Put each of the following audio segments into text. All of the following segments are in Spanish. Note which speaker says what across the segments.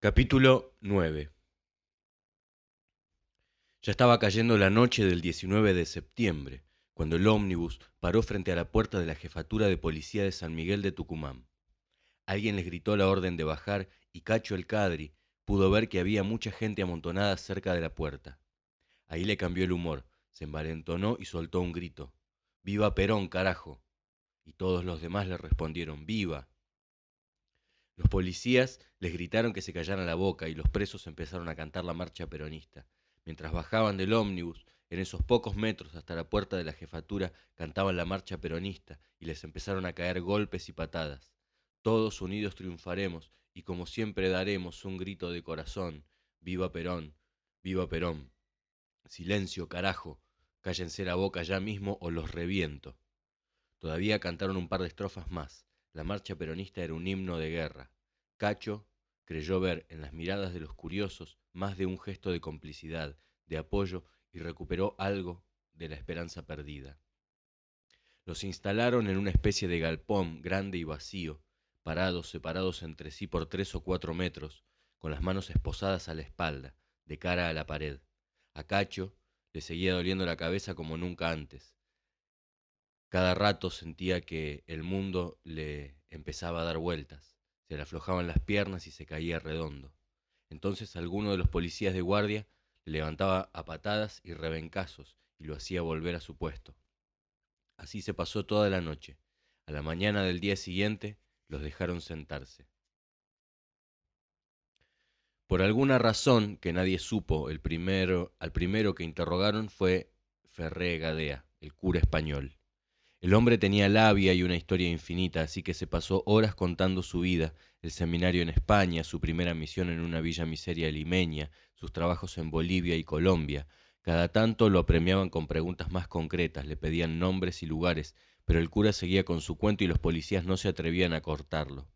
Speaker 1: Capítulo 9. Ya estaba cayendo la noche del 19 de septiembre, cuando el ómnibus paró frente a la puerta de la jefatura de policía de San Miguel de Tucumán. Alguien les gritó la orden de bajar y Cacho el Cadri pudo ver que había mucha gente amontonada cerca de la puerta. Ahí le cambió el humor, se envalentonó y soltó un grito. ¡Viva Perón, carajo! Y todos los demás le respondieron ¡Viva! Los policías les gritaron que se callaran la boca y los presos empezaron a cantar la marcha peronista. Mientras bajaban del ómnibus, en esos pocos metros hasta la puerta de la jefatura, cantaban la marcha peronista y les empezaron a caer golpes y patadas. Todos unidos triunfaremos y como siempre daremos un grito de corazón. ¡Viva Perón! ¡Viva Perón! Silencio, carajo. Cállense la boca ya mismo o los reviento. Todavía cantaron un par de estrofas más. La marcha peronista era un himno de guerra. Cacho creyó ver en las miradas de los curiosos más de un gesto de complicidad, de apoyo, y recuperó algo de la esperanza perdida. Los instalaron en una especie de galpón grande y vacío, separados entre sí por 3 o 4 metros, con las manos esposadas a la espalda, de cara a la pared. A Cacho le seguía doliendo la cabeza como nunca antes. Cada rato sentía que el mundo le empezaba a dar vueltas, se le aflojaban las piernas y se caía redondo. Entonces alguno de los policías de guardia le levantaba a patadas y rebencazos y lo hacía volver a su puesto. Así se pasó toda la noche. A la mañana del día siguiente los dejaron sentarse. Por alguna razón que nadie supo, al primero que interrogaron fue Ferré Gadea, el cura español. El hombre tenía labia y una historia infinita, así que se pasó horas contando su vida, el seminario en España, su primera misión en una villa miseria limeña, sus trabajos en Bolivia y Colombia. Cada tanto lo apremiaban con preguntas más concretas, le pedían nombres y lugares, pero el cura seguía con su cuento y los policías no se atrevían a cortarlo.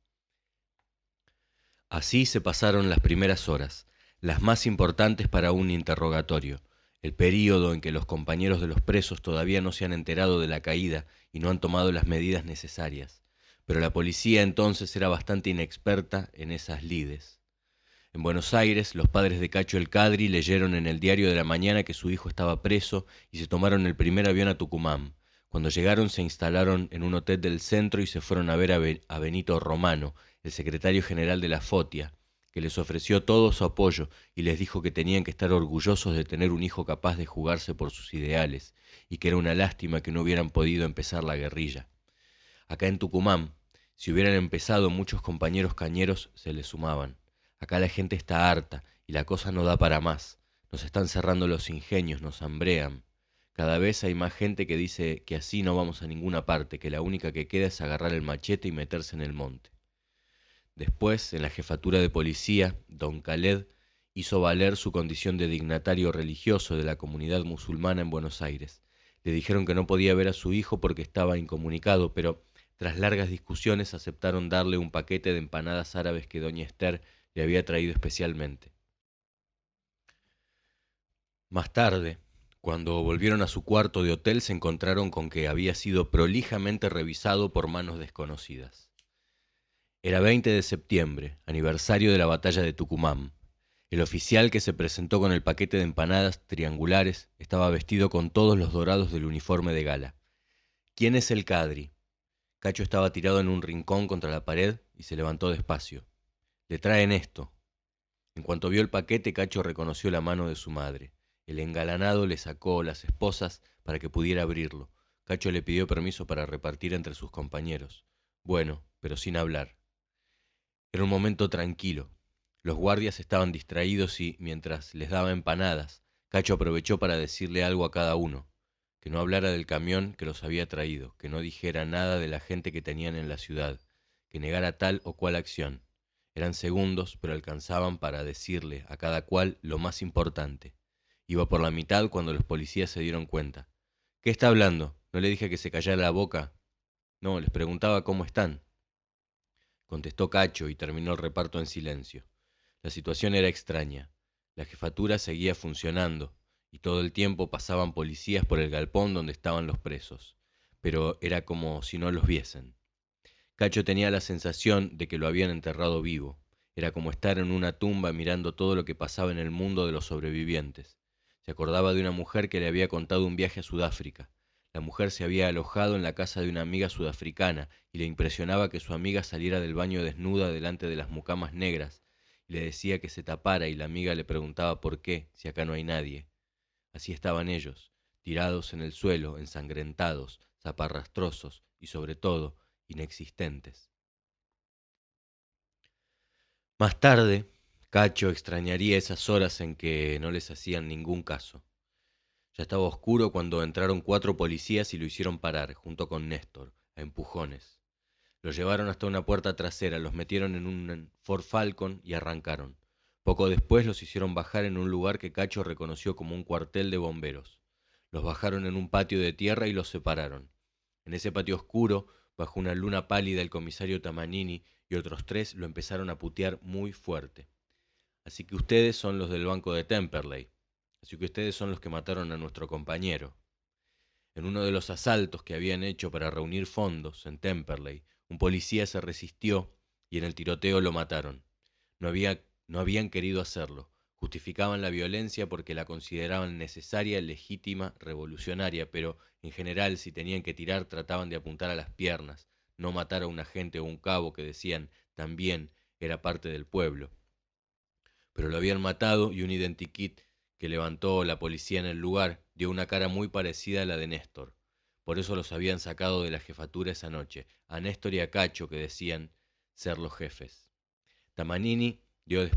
Speaker 1: Así se pasaron las primeras horas, las más importantes para un interrogatorio, el período en que los compañeros de los presos todavía no se han enterado de la caída y no han tomado las medidas necesarias. Pero la policía entonces era bastante inexperta en esas lides. En Buenos Aires, los padres de Cacho el Cadri leyeron en el diario de la mañana que su hijo estaba preso y se tomaron el primer avión a Tucumán. Cuando llegaron se instalaron en un hotel del centro y se fueron a ver a Benito Romano, el secretario general de la FOTIA, que les ofreció todo su apoyo y les dijo que tenían que estar orgullosos de tener un hijo capaz de jugarse por sus ideales y que era una lástima que no hubieran podido empezar la guerrilla. Acá en Tucumán, si hubieran empezado, muchos compañeros cañeros se les sumaban. Acá la gente está harta y la cosa no da para más. Nos están cerrando los ingenios, nos hambrean. Cada vez hay más gente que dice que así no vamos a ninguna parte, que la única que queda es agarrar el machete y meterse en el monte. Después, en la jefatura de policía, don Khaled hizo valer su condición de dignatario religioso de la comunidad musulmana en Buenos Aires. Le dijeron que no podía ver a su hijo porque estaba incomunicado, pero tras largas discusiones aceptaron darle un paquete de empanadas árabes que doña Esther le había traído especialmente. Más tarde, cuando volvieron a su cuarto de hotel, se encontraron con que había sido prolijamente revisado por manos desconocidas. Era 20 de septiembre, aniversario de la batalla de Tucumán. El oficial que se presentó con el paquete de empanadas triangulares estaba vestido con todos los dorados del uniforme de gala. ¿Quién es el Cadri? Cacho estaba tirado en un rincón contra la pared y se levantó despacio. Le traen esto. En cuanto vio el paquete, Cacho reconoció la mano de su madre. El engalanado le sacó las esposas para que pudiera abrirlo. Cacho le pidió permiso para repartir entre sus compañeros. Bueno, pero sin hablar. Era un momento tranquilo. Los guardias estaban distraídos y, mientras les daba empanadas, Cacho aprovechó para decirle algo a cada uno. Que no hablara del camión que los había traído, que no dijera nada de la gente que tenían en la ciudad, que negara tal o cual acción. Eran segundos, pero alcanzaban para decirle a cada cual lo más importante. Iba por la mitad cuando los policías se dieron cuenta. ¿Qué está hablando? ¿No le dije que se callara la boca? No, les preguntaba cómo están, contestó Cacho y terminó el reparto en silencio. La situación era extraña. La jefatura seguía funcionando y todo el tiempo pasaban policías por el galpón donde estaban los presos, pero era como si no los viesen. Cacho tenía la sensación de que lo habían enterrado vivo. Era como estar en una tumba mirando todo lo que pasaba en el mundo de los sobrevivientes. Se acordaba de una mujer que le había contado un viaje a Sudáfrica. La mujer se había alojado en la casa de una amiga sudafricana y le impresionaba que su amiga saliera del baño desnuda delante de las mucamas negras y le decía que se tapara y la amiga le preguntaba por qué, si acá no hay nadie. Así estaban ellos, tirados en el suelo, ensangrentados, zaparrastrosos y sobre todo, inexistentes. Más tarde, Cacho extrañaría esas horas en que no les hacían ningún caso. Ya estaba oscuro cuando entraron 4 policías y lo hicieron parar, junto con Néstor, a empujones. Los llevaron hasta una puerta trasera, los metieron en un Ford Falcon y arrancaron. Poco después los hicieron bajar en un lugar que Cacho reconoció como un cuartel de bomberos. Los bajaron en un patio de tierra y los separaron. En ese patio oscuro, bajo una luna pálida, el comisario Tamanini y otros 3 lo empezaron a putear muy fuerte. Así que ustedes son los del banco de Temperley. Así que ustedes son los que mataron a nuestro compañero. En uno de los asaltos que habían hecho para reunir fondos en Temperley, un policía se resistió y en el tiroteo lo mataron. No habían querido hacerlo. Justificaban la violencia porque la consideraban necesaria, legítima, revolucionaria, pero en general si tenían que tirar trataban de apuntar a las piernas, no matar a un agente o un cabo que decían también era parte del pueblo. Pero lo habían matado y un identikit que levantó la policía en el lugar dio una cara muy parecida a la de Néstor. Por eso los habían sacado de la jefatura esa noche, a Néstor y a Cacho que decían ser los jefes. Tamanini días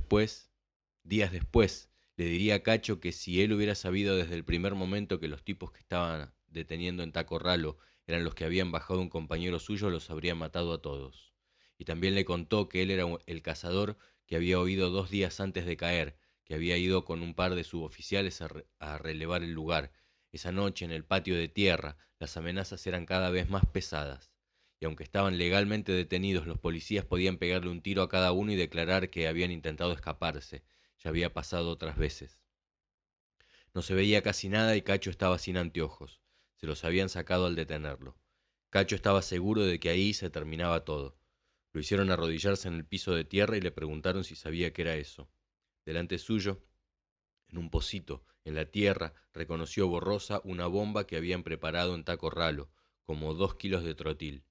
Speaker 1: después, le diría a Cacho que si él hubiera sabido desde el primer momento que los tipos que estaban deteniendo en Taco Ralo eran los que habían bajado a un compañero suyo, los habría matado a todos. Y también le contó que él era el cazador que había oído 2 días antes de caer, que había ido con un par de suboficiales a relevar el lugar. Esa noche en el patio de tierra las amenazas eran cada vez más pesadas y aunque estaban legalmente detenidos, los policías podían pegarle un tiro a cada uno y declarar que habían intentado escaparse. Ya había pasado otras veces. No se veía casi nada y Cacho estaba sin anteojos. Se los habían sacado al detenerlo. Cacho estaba seguro de que ahí se terminaba todo. Lo hicieron arrodillarse en el piso de tierra y le preguntaron si sabía qué era eso. Delante suyo, en un pocito, en la tierra, reconoció borrosa una bomba que habían preparado en Taco Ralo, como 2 kilos de trotil.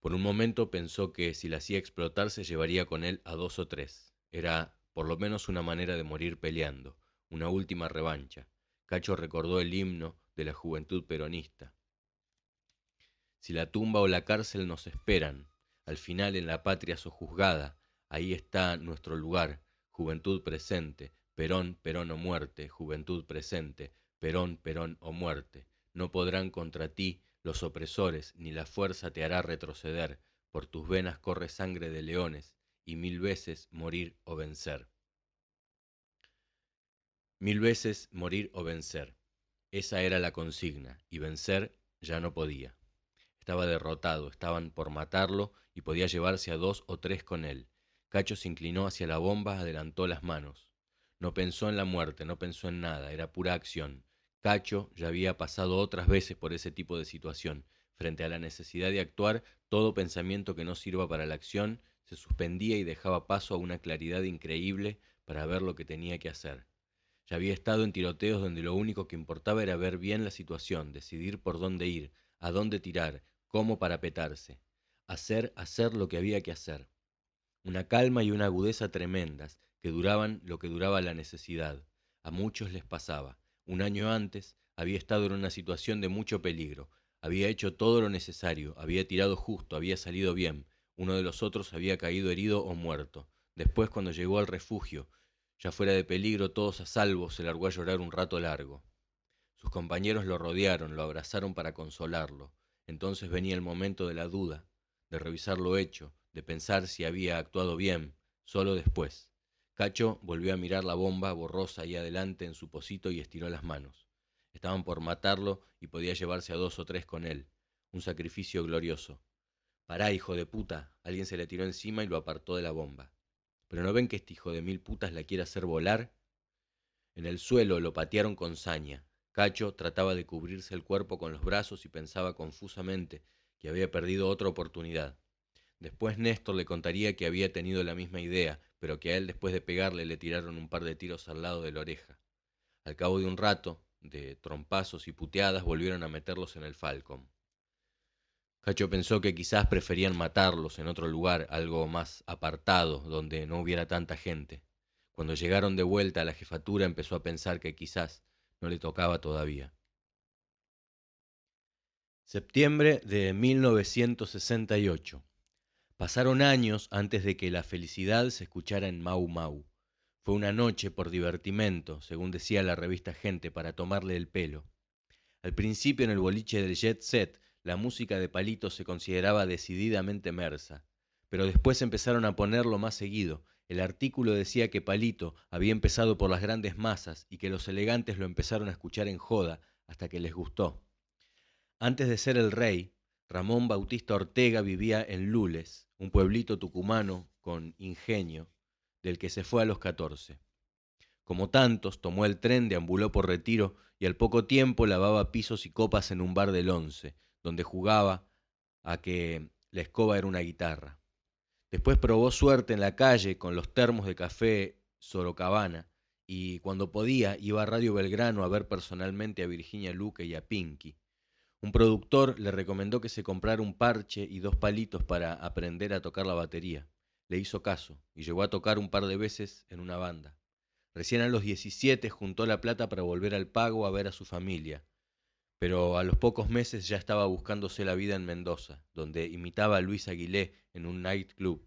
Speaker 1: Por un momento pensó que si la hacía explotar se llevaría con él a 2 o 3. Era por lo menos una manera de morir peleando, una última revancha. Cacho recordó el himno de la juventud peronista. Si la tumba o la cárcel nos esperan, al final en la patria sojuzgada, ahí está nuestro lugar, juventud presente, Perón, Perón o muerte, juventud presente, Perón, Perón o muerte. No podrán contra ti los opresores, ni la fuerza te hará retroceder. Por tus venas corre sangre de leones, y 1000 veces morir o vencer. 1000 veces morir o vencer. Esa era la consigna, y vencer ya no podía. Estaba derrotado, estaban por matarlo y podía llevarse a 2 o 3 con él. Cacho se inclinó hacia la bomba, adelantó las manos. No pensó en la muerte, no pensó en nada, era pura acción. Cacho ya había pasado otras veces por ese tipo de situación. Frente a la necesidad de actuar, todo pensamiento que no sirva para la acción se suspendía y dejaba paso a una claridad increíble para ver lo que tenía que hacer. Ya había estado en tiroteos donde lo único que importaba era ver bien la situación, decidir por dónde ir, a dónde tirar, cómo parapetarse. Hacer lo que había que hacer. Una calma y una agudeza tremendas, que duraban lo que duraba la necesidad. A muchos les pasaba. Un año antes había estado en una situación de mucho peligro. Había hecho todo lo necesario, había tirado justo, había salido bien. Uno de los otros había caído herido o muerto. Después, cuando llegó al refugio, ya fuera de peligro, todos a salvo, se largó a llorar un rato largo. Sus compañeros lo rodearon, lo abrazaron para consolarlo. Entonces venía el momento de la duda, de revisar lo hecho, de pensar si había actuado bien, solo después. Cacho volvió a mirar la bomba borrosa ahí adelante en su pocito y estiró las manos. Estaban por matarlo y podía llevarse a 2 o 3 con él. Un sacrificio glorioso. Pará, hijo de puta. Alguien se le tiró encima y lo apartó de la bomba. ¿Pero no ven que este hijo de 1000 putas la quiere hacer volar? En el suelo lo patearon con saña. Cacho trataba de cubrirse el cuerpo con los brazos y pensaba confusamente que había perdido otra oportunidad. Después Néstor le contaría que había tenido la misma idea, pero que a él después de pegarle le tiraron un par de tiros al lado de la oreja. Al cabo de un rato, de trompazos y puteadas, volvieron a meterlos en el Falcon. Cacho pensó que quizás preferían matarlos en otro lugar, algo más apartado, donde no hubiera tanta gente. Cuando llegaron de vuelta a la jefatura empezó a pensar que quizás no le tocaba todavía. Septiembre de 1968. Pasaron años antes de que la felicidad se escuchara en Mau Mau. Fue una noche por divertimento, según decía la revista Gente, para tomarle el pelo. Al principio en el boliche del Jet Set, la música de Palito se consideraba decididamente mersa, pero después empezaron a ponerlo más seguido. El artículo decía que Palito había empezado por las grandes masas y que los elegantes lo empezaron a escuchar en joda hasta que les gustó. Antes de ser el rey, Ramón Bautista Ortega vivía en Lules, un pueblito tucumano con ingenio, del que se fue a los 14. Como tantos, tomó el tren, deambuló por Retiro y al poco tiempo lavaba pisos y copas en un bar del Once, donde jugaba a que la escoba era una guitarra. Después probó suerte en la calle con los termos de café Sorocabana y cuando podía iba a Radio Belgrano a ver personalmente a Virginia Luque y a Pinky. Un productor le recomendó que se comprara un parche y 2 palitos para aprender a tocar la batería. Le hizo caso y llegó a tocar un par de veces en una banda. Recién a los 17 juntó la plata para volver al Pago a ver a su familia, pero a los pocos meses ya estaba buscándose la vida en Mendoza, donde imitaba a Luis Aguilé en un nightclub.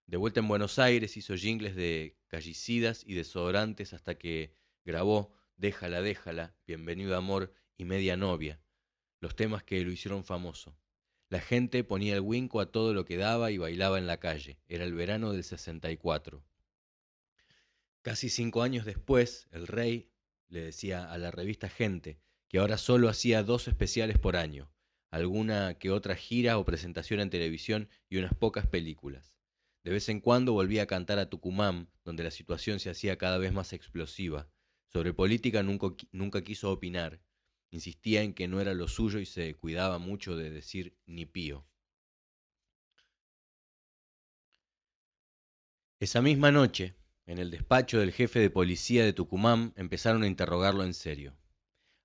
Speaker 1: De vuelta en Buenos Aires hizo jingles de callicidas y desodorantes hasta que grabó Déjala, déjala, Bienvenido amor y Media novia, los temas que lo hicieron famoso. La gente ponía el winco a todo lo que daba y bailaba en la calle. Era el verano del 64. Casi 5 años después, el rey le decía a la revista Gente que ahora solo hacía 2 especiales por año, alguna que otra gira o presentación en televisión y unas pocas películas. De vez en cuando volvía a cantar a Tucumán, donde la situación se hacía cada vez más explosiva. Sobre política nunca quiso opinar. Insistía en que no era lo suyo y se cuidaba mucho de decir ni pío. Esa misma noche, en el despacho del jefe de policía de Tucumán, empezaron a interrogarlo en serio.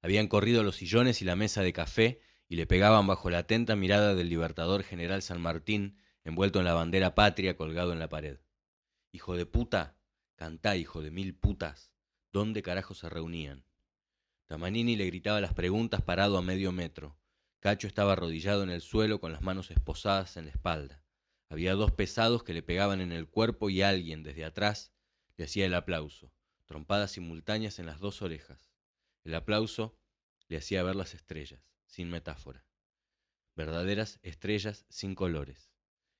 Speaker 1: Habían corrido los sillones y la mesa de café y le pegaban bajo la atenta mirada del libertador general San Martín, envuelto en la bandera patria colgado en la pared. Hijo de puta, cantá, hijo de mil putas. ¿Dónde carajo se reunían? Tamanini le gritaba las preguntas parado a medio metro. Cacho estaba arrodillado en el suelo con las manos esposadas en la espalda. Había 2 pesados que le pegaban en el cuerpo y alguien, desde atrás, le hacía el aplauso, trompadas simultáneas en las 2 orejas. El aplauso le hacía ver las estrellas, sin metáfora. Verdaderas estrellas sin colores.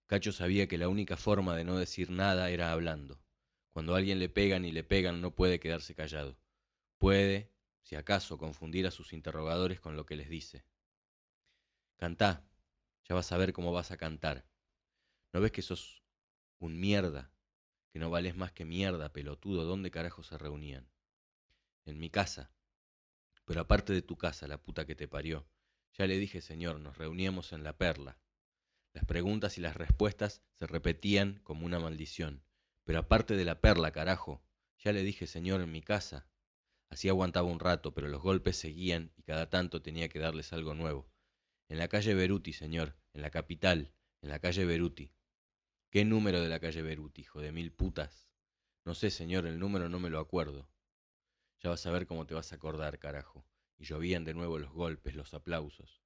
Speaker 1: Cacho sabía que la única forma de no decir nada era hablando. Cuando a alguien le pegan y le pegan no puede quedarse callado. Puede, si acaso, confundir a sus interrogadores con lo que les dice. Cantá, ya vas a ver cómo vas a cantar. ¿No ves que sos un mierda? Que no vales más que mierda, pelotudo. ¿Dónde carajo se reunían? En mi casa. Pero aparte de tu casa, la puta que te parió. Ya le dije, señor, nos reuníamos en la Perla. Las preguntas y las respuestas se repetían como una maldición. Pero aparte de la Perla, carajo. Ya le dije, señor, en mi casa. Así aguantaba un rato, pero los golpes seguían y cada tanto tenía que darles algo nuevo. En la calle Beruti, señor, en la capital, en la calle Beruti. ¿Qué número de la calle Beruti, hijo de mil putas? No sé, señor, el número no me lo acuerdo. Ya vas a ver cómo te vas a acordar, carajo. Y llovían de nuevo los golpes, los aplausos.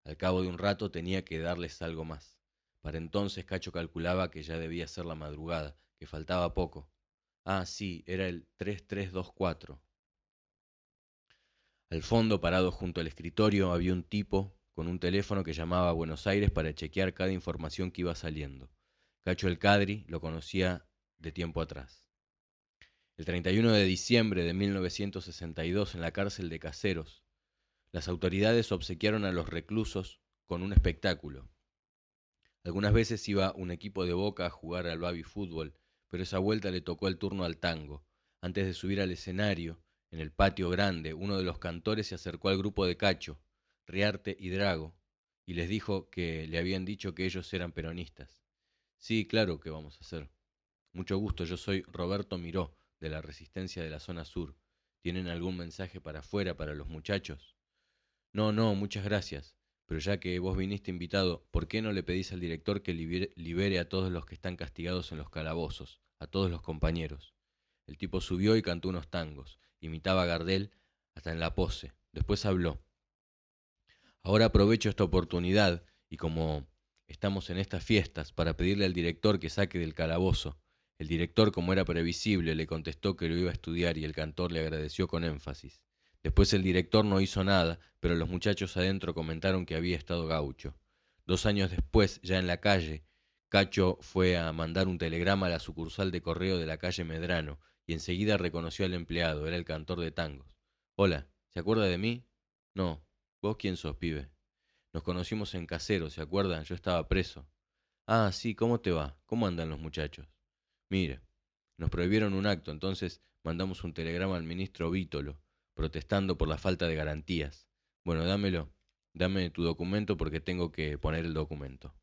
Speaker 1: Al cabo de un rato tenía que darles algo más. Para entonces Cacho calculaba que ya debía ser la madrugada, que faltaba poco. Ah, sí, era el 3324. Al fondo, parado junto al escritorio, había un tipo con un teléfono que llamaba a Buenos Aires para chequear cada información que iba saliendo. Cacho el Cadri lo conocía de tiempo atrás. El 31 de diciembre de 1962, en la cárcel de Caseros, las autoridades obsequiaron a los reclusos con un espectáculo. Algunas veces iba un equipo de Boca a jugar al baby fútbol, pero esa vuelta le tocó el turno al tango. Antes de subir al escenario, en el patio grande, uno de los cantores se acercó al grupo de Cacho, Riarte y Drago, y les dijo que le habían dicho que ellos eran peronistas. Sí, claro que vamos a hacer. Mucho gusto, yo soy Roberto Miró, de la Resistencia de la Zona Sur. ¿Tienen algún mensaje para afuera, para los muchachos? No, no, muchas gracias. Pero ya que vos viniste invitado, ¿por qué no le pedís al director que libere a todos los que están castigados en los calabozos, a todos los compañeros? El tipo subió y cantó unos tangos, imitaba a Gardel hasta en la pose. Después habló. Ahora aprovecho esta oportunidad y como estamos en estas fiestas para pedirle al director que saque del calabozo. El director, como era previsible, le contestó que lo iba a estudiar y el cantor le agradeció con énfasis. Después el director no hizo nada, pero los muchachos adentro comentaron que había estado gaucho. 2 años después, ya en la calle, Cacho fue a mandar un telegrama a la sucursal de correo de la calle Medrano y enseguida reconoció al empleado, era el cantor de tangos. Hola, ¿se acuerda de mí? No. ¿Vos quién sos, pibe? Nos conocimos en Casero, ¿se acuerdan? Yo estaba preso. Ah, sí, ¿cómo te va? ¿Cómo andan los muchachos? Mire, nos prohibieron un acto, entonces mandamos un telegrama al ministro Vítolo, protestando por la falta de garantías. Bueno, dámelo. Dame tu documento porque tengo que poner el documento.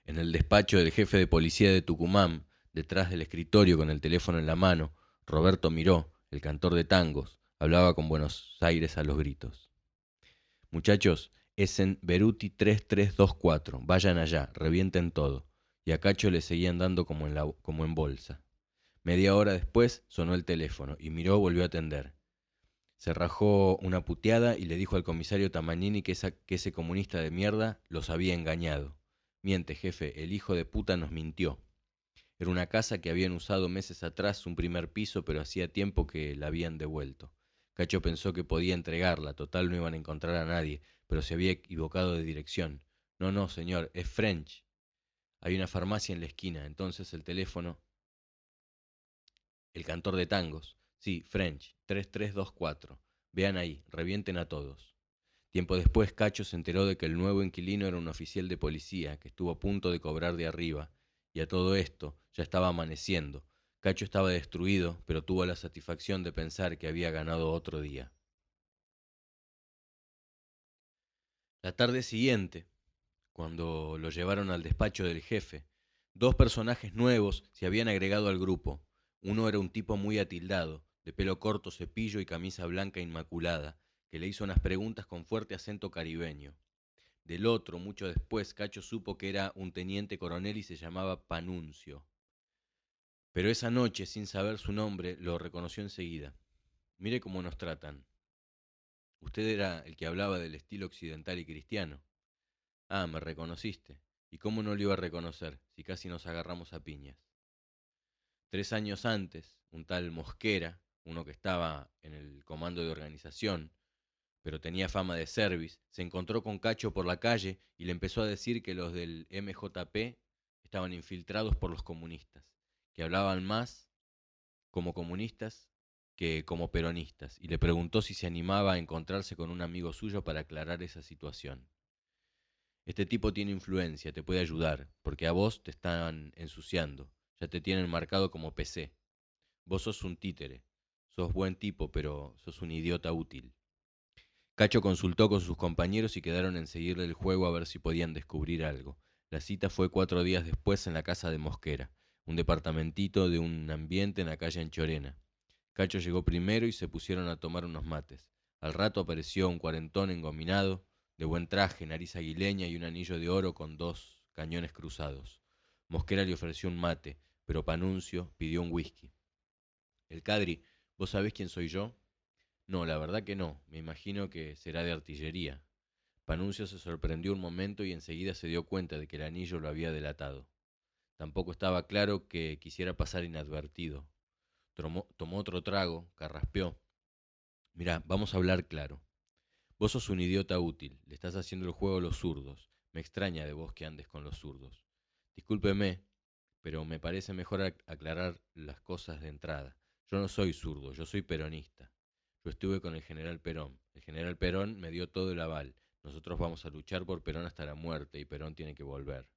Speaker 1: En el despacho del jefe de policía de Tucumán, detrás del escritorio con el teléfono en la mano, Roberto Miró, el cantor de tangos, hablaba con Buenos Aires a los gritos. Muchachos, es en Beruti 3324. Vayan allá, revienten todo. Y a Cacho le seguían dando como en bolsa. Media hora después sonó el teléfono y Miró volvió a atender. Se rajó una puteada y le dijo al comisario Tamagnini que ese comunista de mierda los había engañado. Miente, jefe, el hijo de puta nos mintió. Era una casa que habían usado meses atrás, un primer piso, pero hacía tiempo que la habían devuelto. Cacho pensó que podía entregarla, total no iban a encontrar a nadie, pero se había equivocado de dirección. No, no, señor, es French. Hay una farmacia en la esquina, entonces el teléfono, el cantor de tangos. Sí, French, 3324. Vean ahí, revienten a todos. Tiempo después, Cacho se enteró de que el nuevo inquilino era un oficial de policía que estuvo a punto de cobrar de arriba, y a todo esto ya estaba amaneciendo. Cacho estaba destruido, pero tuvo la satisfacción de pensar que había ganado otro día. La tarde siguiente, cuando lo llevaron al despacho del jefe, dos personajes nuevos se habían agregado al grupo. Uno era un tipo muy atildado, de pelo corto, cepillo y camisa blanca inmaculada, que le hizo unas preguntas con fuerte acento caribeño. Del otro, mucho después, Cacho supo que era un teniente coronel y se llamaba Panuncio. Pero esa noche, sin saber su nombre, lo reconoció enseguida. Mire cómo nos tratan. Usted era el que hablaba del estilo occidental y cristiano. Ah, me reconociste. ¿Y cómo no lo iba a reconocer si casi nos agarramos a piñas? 3 años antes, un tal Mosquera, uno que estaba en el comando de organización, pero tenía fama de service, se encontró con Cacho por la calle y le empezó a decir que los del MJP estaban infiltrados por los comunistas, que hablaban más como comunistas que como peronistas, y le preguntó si se animaba a encontrarse con un amigo suyo para aclarar esa situación. Este tipo tiene influencia, te puede ayudar, porque a vos te están ensuciando, ya te tienen marcado como PC. Vos sos un títere, sos buen tipo, pero sos un idiota útil. Cacho consultó con sus compañeros y quedaron en seguirle el juego a ver si podían descubrir algo. La cita fue 4 días después en la casa de Mosquera, un departamentito de un ambiente en la calle Anchorena. Cacho llegó primero y se pusieron a tomar unos mates. Al rato apareció un cuarentón engominado, de buen traje, nariz aguileña y un anillo de oro con dos cañones cruzados. Mosquera le ofreció un mate, pero Panuncio pidió un whisky. El Cadri, ¿vos sabés quién soy yo? No, la verdad que no. Me imagino que será de artillería. Panuncio se sorprendió un momento y enseguida se dio cuenta de que el anillo lo había delatado. Tampoco estaba claro que quisiera pasar inadvertido. Tomó otro trago, carraspeó. Mirá, vamos a hablar claro. Vos sos un idiota útil, le estás haciendo el juego a los zurdos. Me extraña de vos que andes con los zurdos. Discúlpeme, pero me parece mejor aclarar las cosas de entrada. Yo no soy zurdo, yo soy peronista. Yo estuve con el general Perón. El general Perón me dio todo el aval. Nosotros vamos a luchar por Perón hasta la muerte y Perón tiene que volver.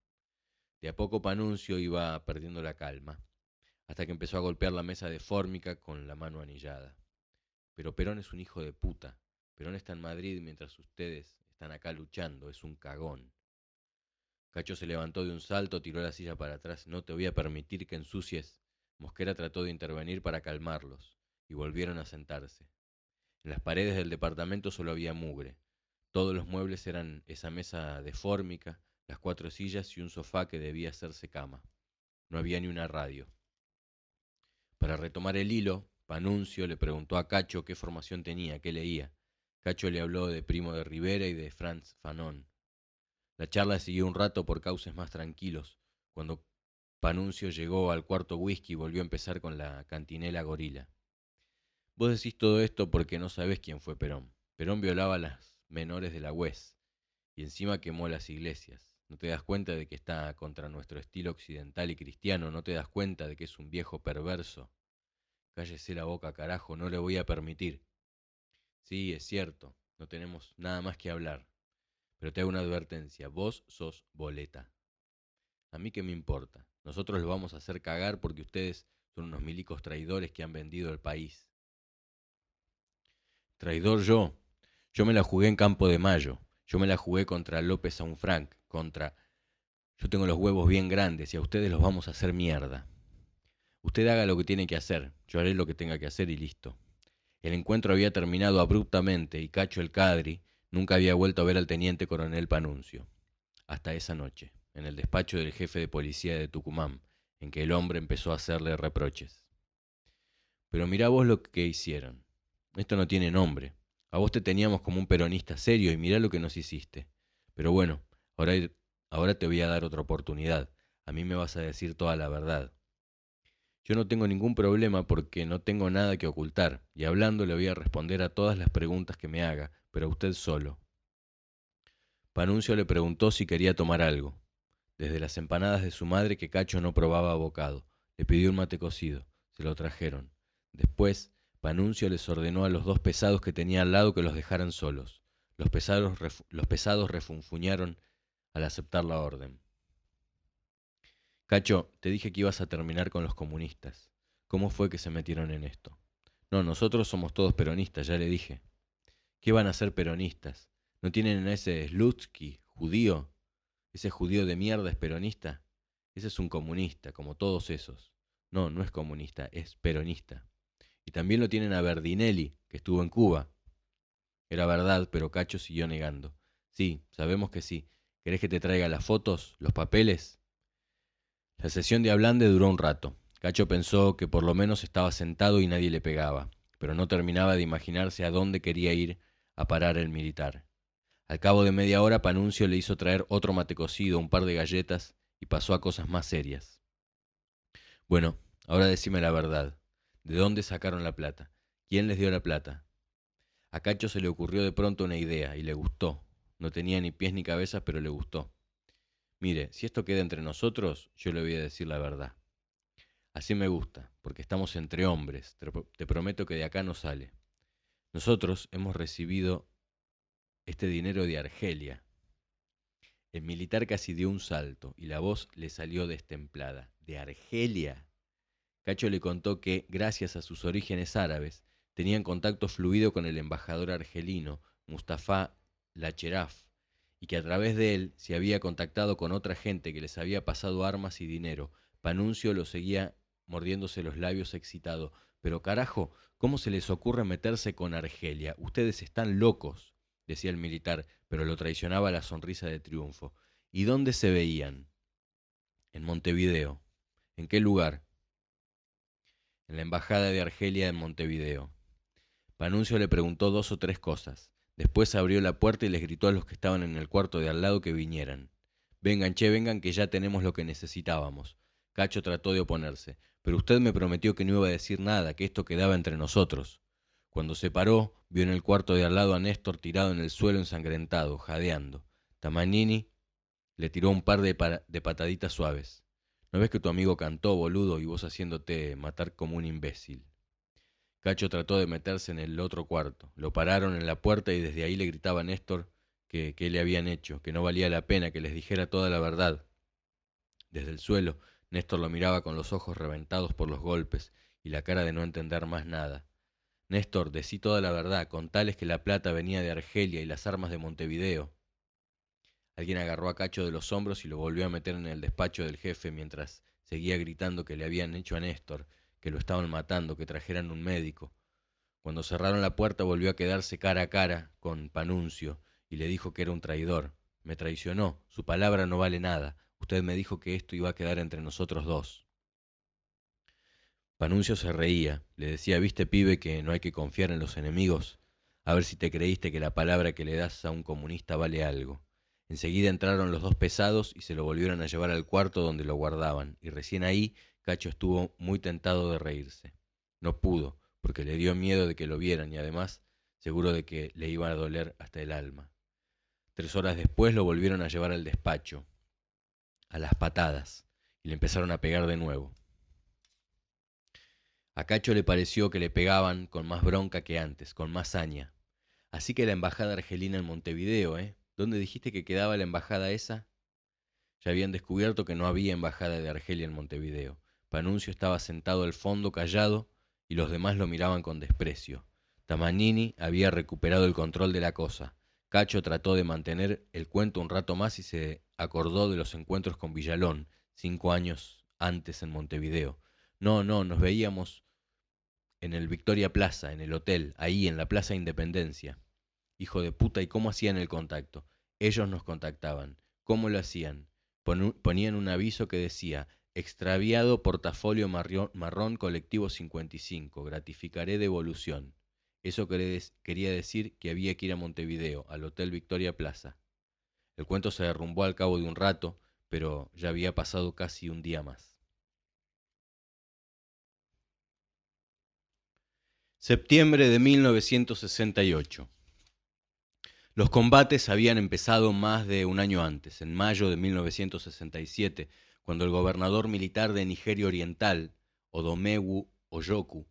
Speaker 1: De a poco Panuncio iba perdiendo la calma, hasta que empezó a golpear la mesa de fórmica con la mano anillada. Pero Perón es un hijo de puta. Perón está en Madrid mientras ustedes están acá luchando. Es un cagón. Cacho se levantó de un salto, tiró la silla para atrás. No te voy a permitir que ensucies. Mosquera trató de intervenir para calmarlos, y volvieron a sentarse. En las paredes del departamento solo había mugre. Todos los muebles eran esa mesa de fórmica, las 4 sillas y un sofá que debía hacerse cama. No había ni una radio. Para retomar el hilo, Panuncio le preguntó a Cacho qué formación tenía, qué leía. Cacho le habló de Primo de Rivera y de Franz Fanon. La charla siguió un rato por cauces más tranquilos. Cuando Panuncio llegó al cuarto whisky, volvió a empezar con la cantinela gorila. Vos decís todo esto porque no sabés quién fue Perón. Perón violaba a las menores de la UES y encima quemó las iglesias. ¿No te das cuenta de que está contra nuestro estilo occidental y cristiano? ¿No te das cuenta de que es un viejo perverso? Cállese la boca, carajo, no le voy a permitir. Sí, es cierto, no tenemos nada más que hablar. Pero te hago una advertencia, vos sos boleta. A mí qué me importa. Nosotros los vamos a hacer cagar porque ustedes son unos milicos traidores que han vendido el país. Traidor yo. Yo me la jugué en Campo de Mayo. Yo me la jugué contra López Saunfranc, contra... Yo tengo los huevos bien grandes y a ustedes los vamos a hacer mierda. Usted haga lo que tiene que hacer, yo haré lo que tenga que hacer y listo. El encuentro había terminado abruptamente y Cacho el Cadri nunca había vuelto a ver al teniente coronel Panuncio. Hasta esa noche, en el despacho del jefe de policía de Tucumán, en que el hombre empezó a hacerle reproches. Pero mirá vos lo que hicieron. Esto no tiene nombre. A vos te teníamos como un peronista serio y mirá lo que nos hiciste. Pero bueno, ahora, ahora te voy a dar otra oportunidad. A mí me vas a decir toda la verdad. Yo no tengo ningún problema porque no tengo nada que ocultar, y hablando le voy a responder a todas las preguntas que me haga, pero a usted solo. Panuncio le preguntó si quería tomar algo. Desde las empanadas de su madre que Cacho no probaba bocado. Le pidió un mate cocido. Se lo trajeron. Después, Panuncio les ordenó a los 2 pesados que tenía al lado que los dejaran solos. Los pesados refunfuñaron al aceptar la orden. Cacho, te dije que ibas a terminar con los comunistas. ¿Cómo fue que se metieron en esto? No, nosotros somos todos peronistas, ya le dije. ¿Qué van a ser peronistas? ¿No tienen a ese Slutsky, judío? ¿Ese judío de mierda es peronista? Ese es un comunista, como todos esos. No, no es comunista, es peronista. Y también lo tienen a Berdinelli, que estuvo en Cuba. Era verdad, pero Cacho siguió negando. Sí, sabemos que sí. ¿Querés que te traiga las fotos, los papeles? La sesión de Ablande duró un rato. Cacho pensó que por lo menos estaba sentado y nadie le pegaba, pero no terminaba de imaginarse a dónde quería ir a parar el militar. Al cabo de media hora, Panuncio le hizo traer otro mate cocido, un par de galletas y pasó a cosas más serias. Bueno, ahora decime la verdad. ¿De dónde sacaron la plata? ¿Quién les dio la plata? A Cacho se le ocurrió de pronto una idea y le gustó. No tenía ni pies ni cabezas, pero le gustó. Mire, si esto queda entre nosotros, yo le voy a decir la verdad. Así me gusta, porque estamos entre hombres. Te prometo que de acá no sale. Nosotros hemos recibido este dinero de Argelia. El militar casi dio un salto y la voz le salió destemplada. ¿De Argelia? Cacho le contó que, gracias a sus orígenes árabes, tenían contacto fluido con el embajador argelino, Mustafa Lacheraf, y que a través de él se había contactado con otra gente que les había pasado armas y dinero. Panuncio lo seguía mordiéndose los labios excitado. Pero carajo, ¿cómo se les ocurre meterse con Argelia? Ustedes están locos, decía el militar, pero lo traicionaba la sonrisa de triunfo. ¿Y dónde se veían? En Montevideo. ¿En qué lugar? En la embajada de Argelia en Montevideo. Panuncio le preguntó 2 o 3 cosas. Después abrió la puerta y les gritó a los que estaban en el cuarto de al lado que vinieran. Vengan, che, vengan, que ya tenemos lo que necesitábamos. Cacho trató de oponerse. Pero usted me prometió que no iba a decir nada, que esto quedaba entre nosotros. Cuando se paró, vio en el cuarto de al lado a Néstor tirado en el suelo ensangrentado, jadeando. Tamagnini le tiró un par de pataditas suaves. ¿No ves que tu amigo cantó, boludo, y vos haciéndote matar como un imbécil? Cacho trató de meterse en el otro cuarto. Lo pararon en la puerta y desde ahí le gritaba a Néstor que qué le habían hecho, que no valía la pena, que les dijera toda la verdad. Desde el suelo, Néstor lo miraba con los ojos reventados por los golpes y la cara de no entender más nada. Néstor, decí toda la verdad, contales que la plata venía de Argelia y las armas de Montevideo. Alguien agarró a Cacho de los hombros y lo volvió a meter en el despacho del jefe mientras seguía gritando que le habían hecho a Néstor, que lo estaban matando, que trajeran un médico. Cuando cerraron la puerta volvió a quedarse cara a cara con Panuncio y le dijo que era un traidor. Me traicionó, su palabra no vale nada. Usted me dijo que esto iba a quedar entre nosotros dos. Panuncio se reía, le decía, ¿viste, pibe, que no hay que confiar en los enemigos? A ver si te creíste que la palabra que le das a un comunista vale algo. Enseguida entraron los dos pesados y se lo volvieron a llevar al cuarto donde lo guardaban, y recién ahí Cacho estuvo muy tentado de reírse. No pudo, porque le dio miedo de que lo vieran y además seguro de que le iba a doler hasta el alma. 3 horas después lo volvieron a llevar al despacho, a las patadas, y le empezaron a pegar de nuevo. A Cacho le pareció que le pegaban con más bronca que antes, con más saña. Así que la embajada argelina en Montevideo, ¿eh? ¿Dónde dijiste que quedaba la embajada esa? Ya habían descubierto que no había embajada de Argelia en Montevideo. Panuncio estaba sentado al fondo callado y los demás lo miraban con desprecio. Tamanini había recuperado el control de la cosa. Cacho trató de mantener el cuento un rato más y se acordó de los encuentros con Villalón, 5 años antes en Montevideo. No, nos veíamos en el Victoria Plaza, en el hotel, ahí en la Plaza Independencia. Hijo de puta, ¿y cómo hacían el contacto? Ellos nos contactaban. ¿Cómo lo hacían? Ponían un aviso que decía, extraviado portafolio marrón colectivo 55, gratificaré devolución. Eso quería decir que había que ir a Montevideo, al Hotel Victoria Plaza. El cuento se derrumbó al cabo de un rato, pero ya había pasado casi un día más. Septiembre de 1968. Los combates habían empezado más de un año antes, en mayo de 1967, cuando el gobernador militar de Nigeria Oriental, Odomegu Ojoku,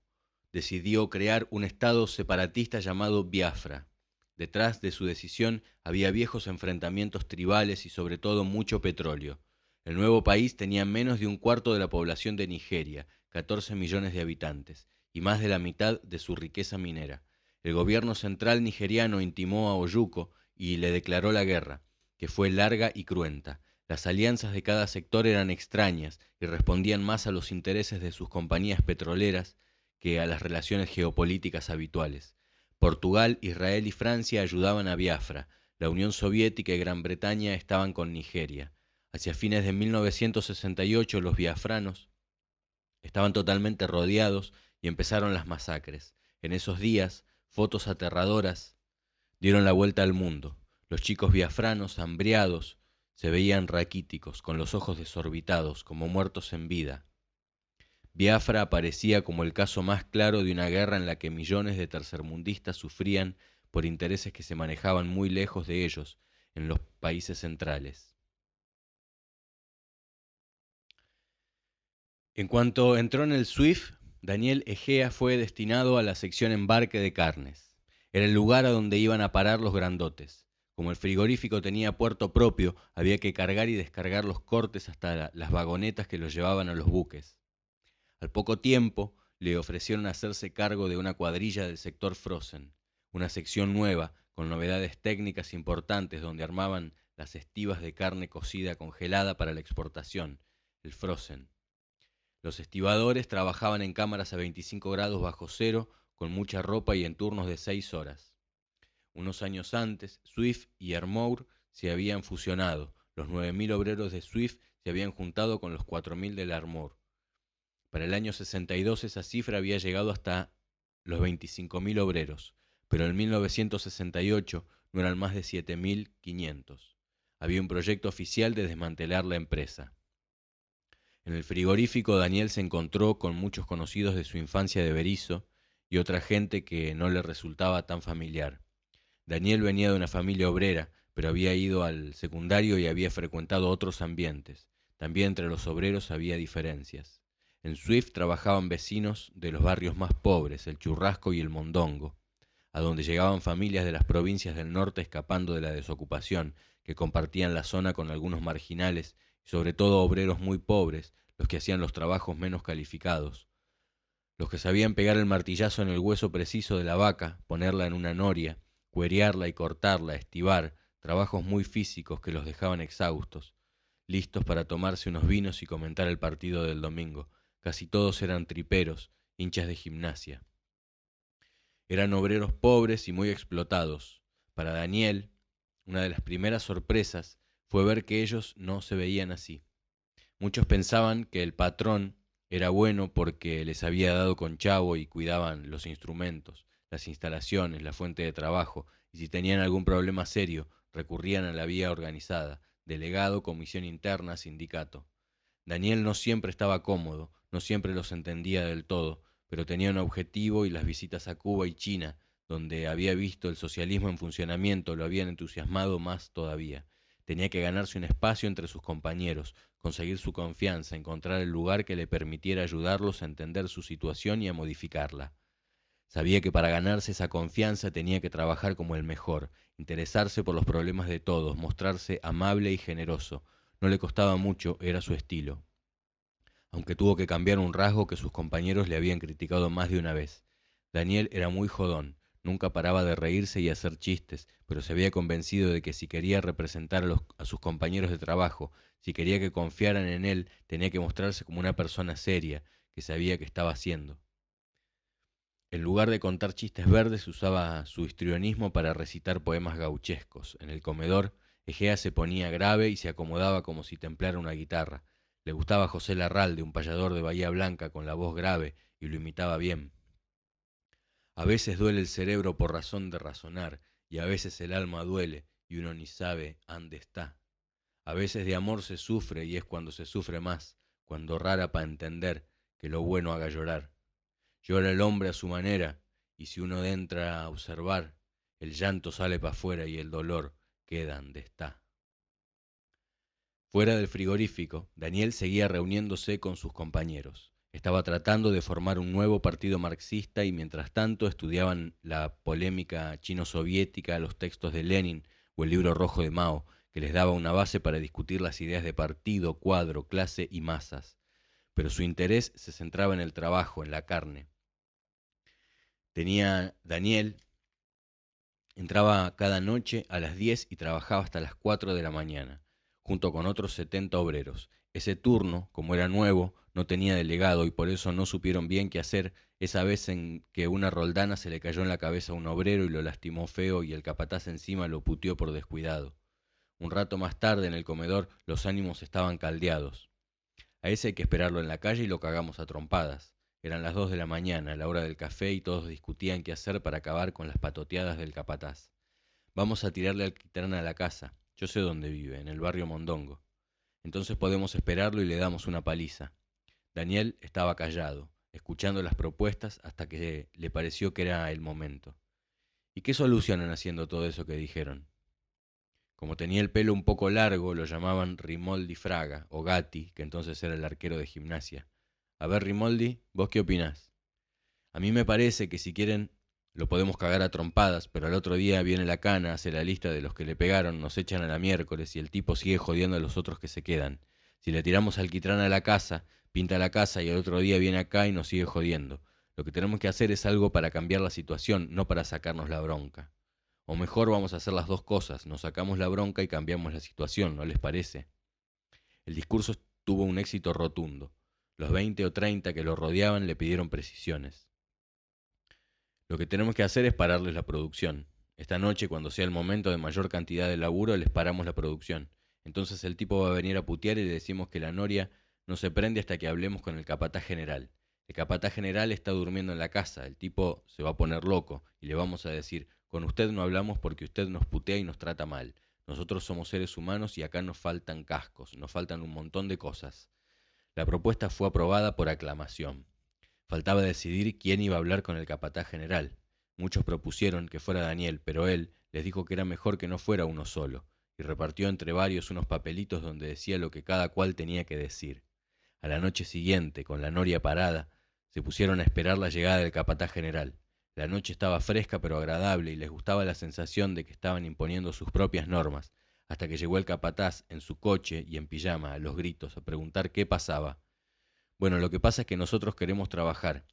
Speaker 1: decidió crear un estado separatista llamado Biafra. Detrás de su decisión había viejos enfrentamientos tribales y sobre todo mucho petróleo. El nuevo país tenía menos de un cuarto de la población de Nigeria, 14 millones de habitantes, y más de la mitad de su riqueza minera. El gobierno central nigeriano intimó a Ojukwu y le declaró la guerra, que fue larga y cruenta. Las alianzas de cada sector eran extrañas y respondían más a los intereses de sus compañías petroleras que a las relaciones geopolíticas habituales. Portugal, Israel y Francia ayudaban a Biafra. La Unión Soviética y Gran Bretaña estaban con Nigeria. Hacia fines de 1968 los biafranos estaban totalmente rodeados y empezaron las masacres. En esos días, fotos aterradoras dieron la vuelta al mundo. Los chicos biafranos, hambriados, se veían raquíticos, con los ojos desorbitados, como muertos en vida. Biafra aparecía como el caso más claro de una guerra en la que millones de tercermundistas sufrían por intereses que se manejaban muy lejos de ellos, en los países centrales. En cuanto entró en el SWIFT, Daniel Egea fue destinado a la sección embarque de carnes. Era el lugar a donde iban a parar los grandotes. Como el frigorífico tenía puerto propio, había que cargar y descargar los cortes hasta las vagonetas que los llevaban a los buques. Al poco tiempo, le ofrecieron hacerse cargo de una cuadrilla del sector Frozen, una sección nueva, con novedades técnicas importantes donde armaban las estivas de carne cocida congelada para la exportación, el Frozen. Los estibadores trabajaban en cámaras a 25 grados bajo cero, con mucha ropa y en turnos de 6 horas. Unos años antes, Swift y Armour se habían fusionado. Los 9.000 obreros de Swift se habían juntado con los 4.000 del Armour. Para el año 62 esa cifra había llegado hasta los 25.000 obreros, pero en 1968 no eran más de 7.500. Había un proyecto oficial de desmantelar la empresa. En el frigorífico Daniel se encontró con muchos conocidos de su infancia de Berisso y otra gente que no le resultaba tan familiar. Daniel venía de una familia obrera, pero había ido al secundario y había frecuentado otros ambientes. También entre los obreros había diferencias. En Swift trabajaban vecinos de los barrios más pobres, el Churrasco y el Mondongo, a donde llegaban familias de las provincias del norte escapando de la desocupación, que compartían la zona con algunos marginales y sobre todo obreros muy pobres, los que hacían los trabajos menos calificados. Los que sabían pegar el martillazo en el hueso preciso de la vaca, ponerla en una noria, cuerearla y cortarla, estivar, trabajos muy físicos que los dejaban exhaustos, listos para tomarse unos vinos y comentar el partido del domingo. Casi todos eran triperos, hinchas de gimnasia. Eran obreros pobres y muy explotados. Para Daniel, una de las primeras sorpresas fue ver que ellos no se veían así. Muchos pensaban que el patrón era bueno porque les había dado con chavo y cuidaban los instrumentos, las instalaciones, la fuente de trabajo, y si tenían algún problema serio, recurrían a la vía organizada, delegado, comisión interna, sindicato. Daniel no siempre estaba cómodo, no siempre los entendía del todo, pero tenía un objetivo y las visitas a Cuba y China, donde había visto el socialismo en funcionamiento, lo habían entusiasmado más todavía. Tenía que ganarse un espacio entre sus compañeros, conseguir su confianza, encontrar el lugar que le permitiera ayudarlos a entender su situación y a modificarla. Sabía que para ganarse esa confianza tenía que trabajar como el mejor, interesarse por los problemas de todos, mostrarse amable y generoso. No le costaba mucho, era su estilo, aunque tuvo que cambiar un rasgo que sus compañeros le habían criticado más de una vez. Daniel era muy jodón, nunca paraba de reírse y hacer chistes, pero se había convencido de que si quería representar a sus compañeros de trabajo, si quería que confiaran en él, tenía que mostrarse como una persona seria, que sabía qué estaba haciendo. En lugar de contar chistes verdes, usaba su histrionismo para recitar poemas gauchescos. En el comedor, Egea se ponía grave y se acomodaba como si templara una guitarra. Le gustaba José Larralde, un payador de Bahía Blanca con la voz grave, y lo imitaba bien. A veces duele el cerebro por razón de razonar, y a veces el alma duele, y uno ni sabe ande está. A veces de amor se sufre, y es cuando se sufre más, cuando rara pa' entender que lo bueno haga llorar. Llora el hombre a su manera, y si uno entra a observar, el llanto sale para afuera y el dolor queda donde está. Fuera del frigorífico, Daniel seguía reuniéndose con sus compañeros. Estaba tratando de formar un nuevo partido marxista y mientras tanto estudiaban la polémica chino-soviética, los textos de Lenin o el libro rojo de Mao, que les daba una base para discutir las ideas de partido, cuadro, clase y masas. Pero su interés se centraba en el trabajo, en la carne. Daniel entraba cada noche a las 10 y trabajaba hasta las 4 de la mañana, junto con otros 70 obreros. Ese turno, como era nuevo, no tenía delegado y por eso no supieron bien qué hacer esa vez en que una roldana se le cayó en la cabeza a un obrero y lo lastimó feo y el capataz encima lo puteó por descuidado. Un rato más tarde en el comedor los ánimos estaban caldeados. A ese hay que esperarlo en la calle y lo cagamos a trompadas. Eran las 2 de la mañana, la hora del café, y todos discutían qué hacer para acabar con las patoteadas del capataz. Vamos a tirarle alquitrán a la casa. Yo sé dónde vive, en el barrio Mondongo. Entonces podemos esperarlo y le damos una paliza. Daniel estaba callado, escuchando las propuestas hasta que le pareció que era el momento. ¿Y qué solucionan haciendo todo eso que dijeron? Como tenía el pelo un poco largo, lo llamaban Rimoldi Fraga, o Gatti, que entonces era el arquero de Gimnasia. A ver, Rimoldi, ¿vos qué opinás? A mí me parece que si quieren lo podemos cagar a trompadas, pero al otro día viene la cana, hace la lista de los que le pegaron, nos echan a la miércoles y el tipo sigue jodiendo a los otros que se quedan. Si le tiramos alquitrán a la casa, pinta la casa y al otro día viene acá y nos sigue jodiendo. Lo que tenemos que hacer es algo para cambiar la situación, no para sacarnos la bronca. O mejor vamos a hacer las dos cosas, nos sacamos la bronca y cambiamos la situación, ¿no les parece? El discurso tuvo un éxito rotundo. Los 20 o 30 que lo rodeaban le pidieron precisiones. Lo que tenemos que hacer es pararles la producción. Esta noche, cuando sea el momento de mayor cantidad de laburo, les paramos la producción. Entonces el tipo va a venir a putear y le decimos que la noria no se prende hasta que hablemos con el capataz general. El capataz general está durmiendo en la casa, el tipo se va a poner loco y le vamos a decir, con usted no hablamos porque usted nos putea y nos trata mal. Nosotros somos seres humanos y acá nos faltan cascos, nos faltan un montón de cosas. La propuesta fue aprobada por aclamación. Faltaba decidir quién iba a hablar con el capataz general. Muchos propusieron que fuera Daniel, pero él les dijo que era mejor que no fuera uno solo, y repartió entre varios unos papelitos donde decía lo que cada cual tenía que decir. A la noche siguiente, con la noria parada, se pusieron a esperar la llegada del capataz general. La noche estaba fresca pero agradable y les gustaba la sensación de que estaban imponiendo sus propias normas, hasta que llegó el capataz en su coche y en pijama, a los gritos, a preguntar qué pasaba. Bueno, lo que pasa es que nosotros queremos trabajar.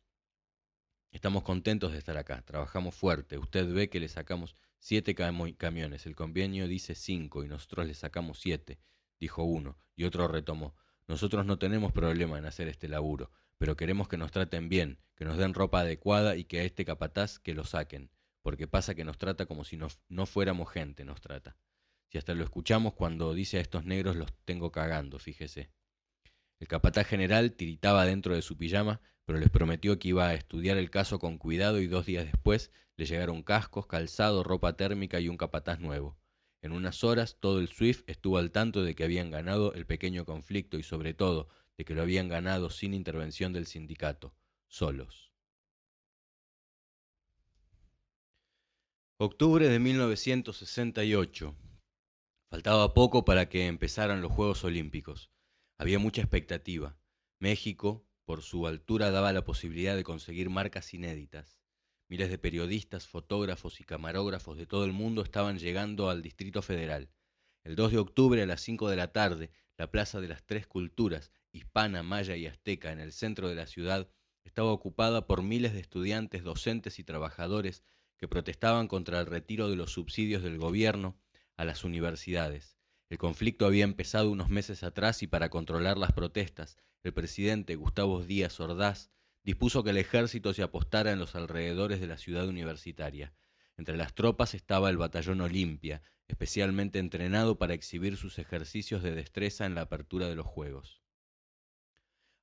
Speaker 1: Estamos contentos de estar acá, trabajamos fuerte. Usted ve que le sacamos... 7 camiones, el convenio dice 5 y nosotros le sacamos 7, dijo uno, y otro retomó. Nosotros no tenemos problema en hacer este laburo, pero queremos que nos traten bien, que nos den ropa adecuada y que a este capataz que lo saquen, porque pasa que nos trata como si no fuéramos gente, nos trata. Si hasta lo escuchamos cuando dice a estos negros los tengo cagando, fíjese. El capataz general tiritaba dentro de su pijama, pero les prometió que iba a estudiar el caso con cuidado y 2 días después le llegaron cascos, calzado, ropa térmica y un capataz nuevo. En unas horas todo el SWIFT estuvo al tanto de que habían ganado el pequeño conflicto y sobre todo de que lo habían ganado sin intervención del sindicato, solos. Octubre de 1968. Faltaba poco para que empezaran los Juegos Olímpicos. Había mucha expectativa. México, por su altura, daba la posibilidad de conseguir marcas inéditas. Miles de periodistas, fotógrafos y camarógrafos de todo el mundo estaban llegando al Distrito Federal. El 2 de octubre a las 5 de la tarde, la Plaza de las Tres Culturas, hispana, maya y azteca, en el centro de la ciudad, estaba ocupada por miles de estudiantes, docentes y trabajadores que protestaban contra el retiro de los subsidios del gobierno a las universidades. El conflicto había empezado unos meses atrás y para controlar las protestas, el presidente Gustavo Díaz Ordaz dispuso que el ejército se apostara en los alrededores de la ciudad universitaria. Entre las tropas estaba el batallón Olimpia, especialmente entrenado para exhibir sus ejercicios de destreza en la apertura de los Juegos.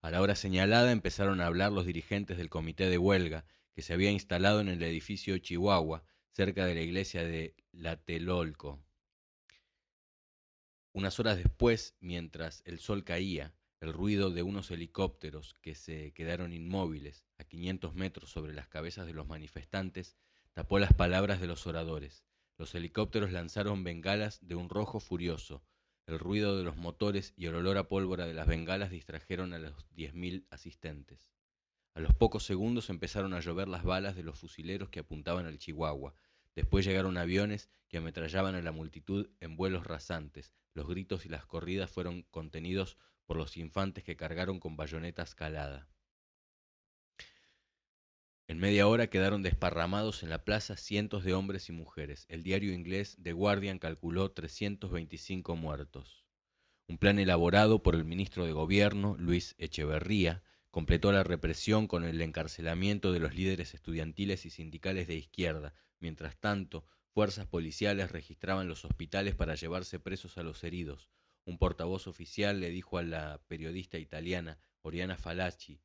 Speaker 1: A la hora señalada empezaron a hablar los dirigentes del comité de huelga, que se había instalado en el edificio Chihuahua, cerca de la iglesia de Tlatelolco. Unas horas después, mientras el sol caía, el ruido de unos helicópteros que se quedaron inmóviles a 500 metros sobre las cabezas de los manifestantes tapó las palabras de los oradores. Los helicópteros lanzaron bengalas de un rojo furioso. El ruido de los motores y el olor a pólvora de las bengalas distrajeron a los 10.000 asistentes. A los pocos segundos empezaron a llover las balas de los fusileros que apuntaban al Chihuahua. Después llegaron aviones que ametrallaban a la multitud en vuelos rasantes. Los gritos y las corridas fueron contenidos por los infantes que cargaron con bayonetas calada. En media hora quedaron desparramados en la plaza cientos de hombres y mujeres. El diario inglés The Guardian calculó 325 muertos. Un plan elaborado por el ministro de Gobierno, Luis Echeverría, completó la represión con el encarcelamiento de los líderes estudiantiles y sindicales de izquierda. Mientras tanto, fuerzas policiales registraban los hospitales para llevarse presos a los heridos. Un portavoz oficial le dijo a la periodista italiana Oriana Fallaci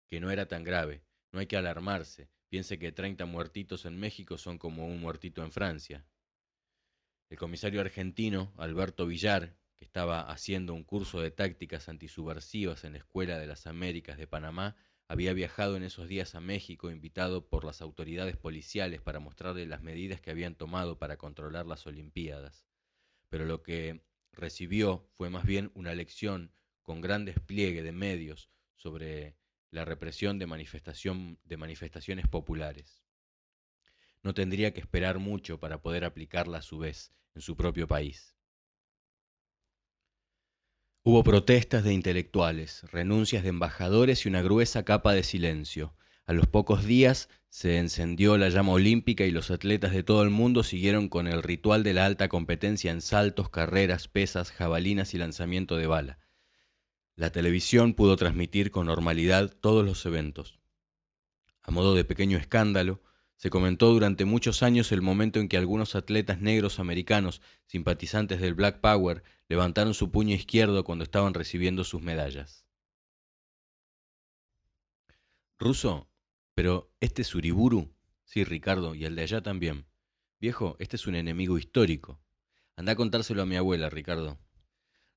Speaker 1: que no era tan grave, no hay que alarmarse, piense que 30 muertitos en México son como un muertito en Francia. El comisario argentino, Alberto Villar, que estaba haciendo un curso de tácticas antisubversivas en la Escuela de las Américas de Panamá, había viajado en esos días a México invitado por las autoridades policiales para mostrarle las medidas que habían tomado para controlar las Olimpiadas. Pero lo que recibió fue más bien una lección con gran despliegue de medios sobre la represión de manifestaciones populares. No tendría que esperar mucho para poder aplicarla a su vez en su propio país. Hubo protestas de intelectuales, renuncias de embajadores y una gruesa capa de silencio. A los pocos días se encendió la llama olímpica y los atletas de todo el mundo siguieron con el ritual de la alta competencia en saltos, carreras, pesas, jabalinas y lanzamiento de bala. La televisión pudo transmitir con normalidad todos los eventos. A modo de pequeño escándalo, se comentó durante muchos años el momento en que algunos atletas negros americanos, simpatizantes del Black Power, levantaron su puño izquierdo cuando estaban recibiendo sus medallas. Ruso, pero este es Uriburu. Sí, Ricardo, y el de allá también. Viejo, este es un enemigo histórico. Anda a contárselo a mi abuela, Ricardo.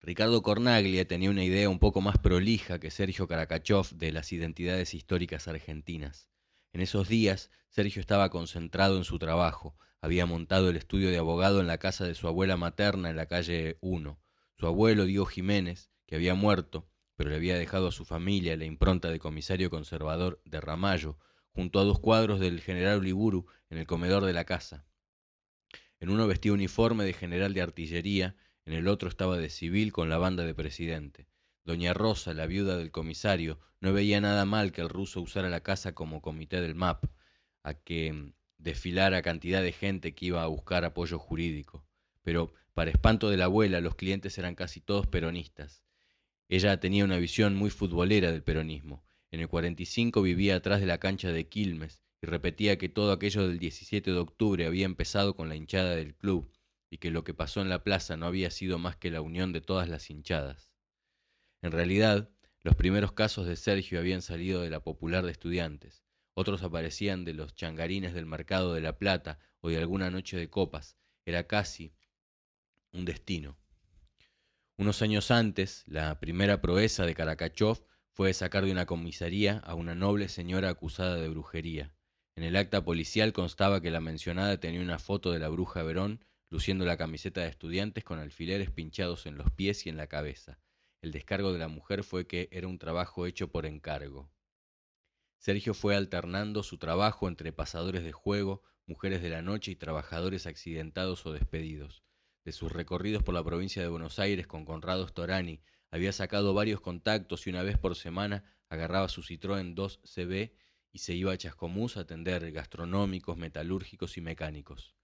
Speaker 1: Ricardo Cornaglia tenía una idea un poco más prolija que Sergio Karakachov de las identidades históricas argentinas. En esos días, Sergio estaba concentrado en su trabajo. Había montado el estudio de abogado en la casa de su abuela materna en la calle 1. Su abuelo, Diego Jiménez, que había muerto, pero le había dejado a su familia la impronta de comisario conservador de Ramallo, junto a 2 cuadros del general Uriburu en el comedor de la casa. En uno vestía uniforme de general de artillería, en el otro estaba de civil con la banda de presidente. Doña Rosa, la viuda del comisario, no veía nada mal que el ruso usara la casa como comité del MAP, a que desfilara cantidad de gente que iba a buscar apoyo jurídico. Pero, para espanto de la abuela, los clientes eran casi todos peronistas. Ella tenía una visión muy futbolera del peronismo. En el 45 vivía atrás de la cancha de Quilmes y repetía que todo aquello del 17 de octubre había empezado con la hinchada del club y que lo que pasó en la plaza no había sido más que la unión de todas las hinchadas. En realidad, los primeros casos de Sergio habían salido de la popular de estudiantes, otros aparecían de los changarines del mercado de La Plata o de alguna noche de copas. Era casi un destino. Unos años antes, la primera proeza de Karakachov fue sacar de una comisaría a una noble señora acusada de brujería. En el acta policial constaba que la mencionada tenía una foto de la bruja Verón luciendo la camiseta de estudiantes con alfileres pinchados en los pies y en la cabeza. El descargo de la mujer fue que era un trabajo hecho por encargo. Sergio fue alternando su trabajo entre pasadores de juego, mujeres de la noche y trabajadores accidentados o despedidos. De sus recorridos por la provincia de Buenos Aires con Conrado Storani, había sacado varios contactos y una vez por semana agarraba su Citroën 2CB y se iba a Chascomús a atender gastronómicos, metalúrgicos y mecánicos.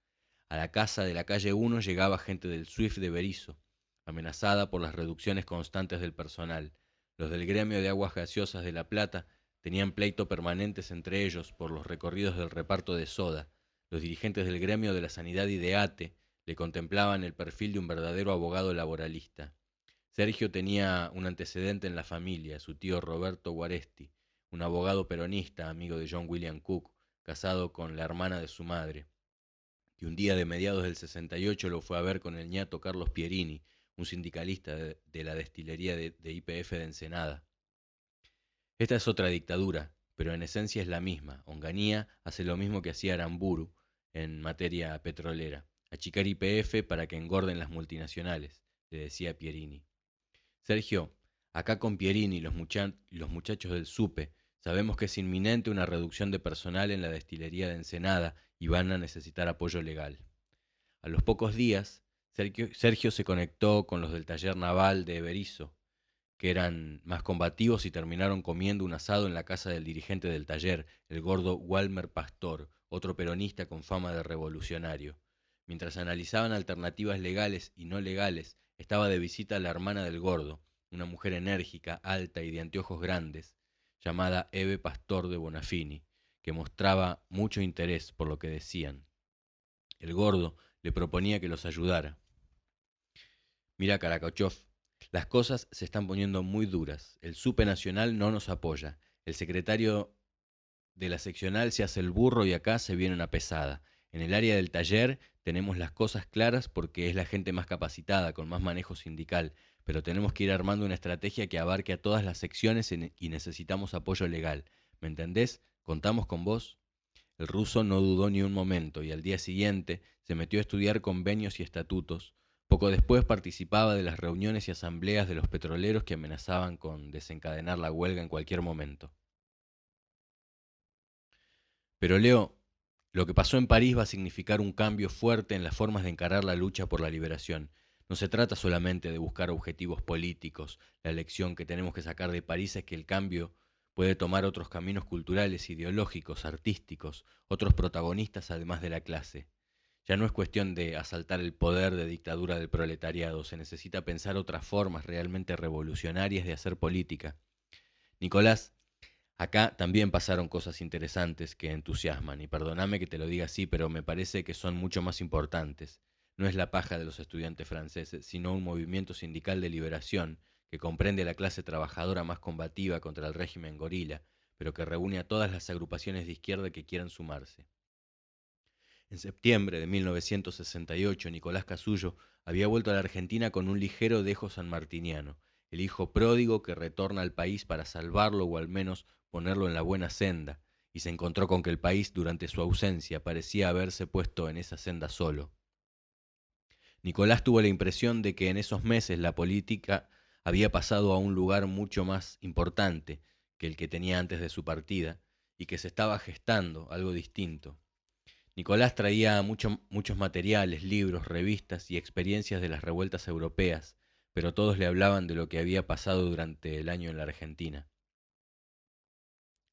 Speaker 1: A la casa de la calle 1 llegaba gente del SWIFT de Berizo, amenazada por las reducciones constantes del personal. Los del gremio de aguas gaseosas de La Plata tenían pleito permanentes entre ellos por los recorridos del reparto de soda. Los dirigentes del gremio de la sanidad y de ATE le contemplaban el perfil de un verdadero abogado laboralista. Sergio tenía un antecedente en la familia, su tío Roberto Guaresti, un abogado peronista, amigo de John William Cook, casado con la hermana de su madre, que un día de mediados del 68 lo fue a ver con el ñato Carlos Pierini, un sindicalista de la destilería de YPF de Ensenada. Esta es otra dictadura, pero en esencia es la misma. Onganía hace lo mismo que hacía Aramburu en materia petrolera. Achicar YPF para que engorden las multinacionales, le decía Pierini. Sergio, acá con Pierini y los muchachos del SUPE, sabemos que es inminente una reducción de personal en la destilería de Ensenada y van a necesitar apoyo legal. A los pocos días, Sergio se conectó con los del taller naval de Berizo, que eran más combativos y terminaron comiendo un asado en la casa del dirigente del taller, el gordo Walmer Pastor, otro peronista con fama de revolucionario. Mientras analizaban alternativas legales y no legales, estaba de visita la hermana del gordo, una mujer enérgica, alta y de anteojos grandes, llamada Eve Pastor de Bonafini, que mostraba mucho interés por lo que decían. El gordo le proponía que los ayudara. Mira, Karakachov, las cosas se están poniendo muy duras. El SUPE Nacional no nos apoya. El secretario de la seccional se hace el burro y acá se viene una pesada. En el área del taller tenemos las cosas claras porque es la gente más capacitada, con más manejo sindical, pero tenemos que ir armando una estrategia que abarque a todas las secciones y necesitamos apoyo legal. ¿Me entendés? ¿Contamos con vos? El ruso no dudó ni un momento y al día siguiente se metió a estudiar convenios y estatutos. Poco después participaba de las reuniones y asambleas de los petroleros que amenazaban con desencadenar la huelga en cualquier momento. Pero Leo, lo que pasó en París va a significar un cambio fuerte en las formas de encarar la lucha por la liberación. No se trata solamente de buscar objetivos políticos. La lección que tenemos que sacar de París es que el cambio puede tomar otros caminos culturales, ideológicos, artísticos, otros protagonistas además de la clase. Ya no es cuestión de asaltar el poder de dictadura del proletariado, se necesita pensar otras formas realmente revolucionarias de hacer política. Nicolás, acá también pasaron cosas interesantes que entusiasman, y perdóname que te lo diga así, pero me parece que son mucho más importantes. No es la paja de los estudiantes franceses, sino un movimiento sindical de liberación que comprende a la clase trabajadora más combativa contra el régimen gorila, pero que reúne a todas las agrupaciones de izquierda que quieran sumarse. En septiembre de 1968, Nicolás Casullo había vuelto a la Argentina con un ligero dejo sanmartiniano, el hijo pródigo que retorna al país para salvarlo o al menos ponerlo en la buena senda, y se encontró con que el país durante su ausencia parecía haberse puesto en esa senda solo. Nicolás tuvo la impresión de que en esos meses la política había pasado a un lugar mucho más importante que el que tenía antes de su partida, y que se estaba gestando algo distinto. Nicolás traía muchos materiales, libros, revistas y experiencias de las revueltas europeas, pero todos le hablaban de lo que había pasado durante el año en la Argentina.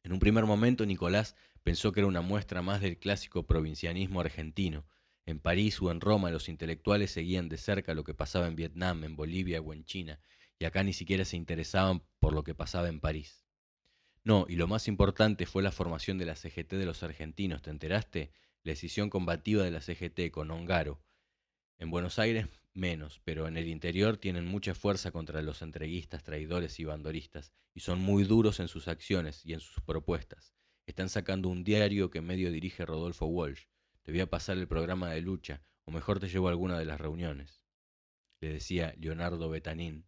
Speaker 1: En un primer momento Nicolás pensó que era una muestra más del clásico provincianismo argentino. En París o en Roma los intelectuales seguían de cerca lo que pasaba en Vietnam, en Bolivia o en China, y acá ni siquiera se interesaban por lo que pasaba en París. No, y lo más importante fue la formación de la CGT de los argentinos, ¿te enteraste? La decisión combativa de la CGT con Ongaro. En Buenos Aires menos, pero en el interior tienen mucha fuerza contra los entreguistas, traidores y bandoristas, y son muy duros en sus acciones y en sus propuestas. Están sacando un diario que medio dirige Rodolfo Walsh. Te voy a pasar el programa de lucha, o mejor te llevo a alguna de las reuniones, le decía Leonardo Betanín,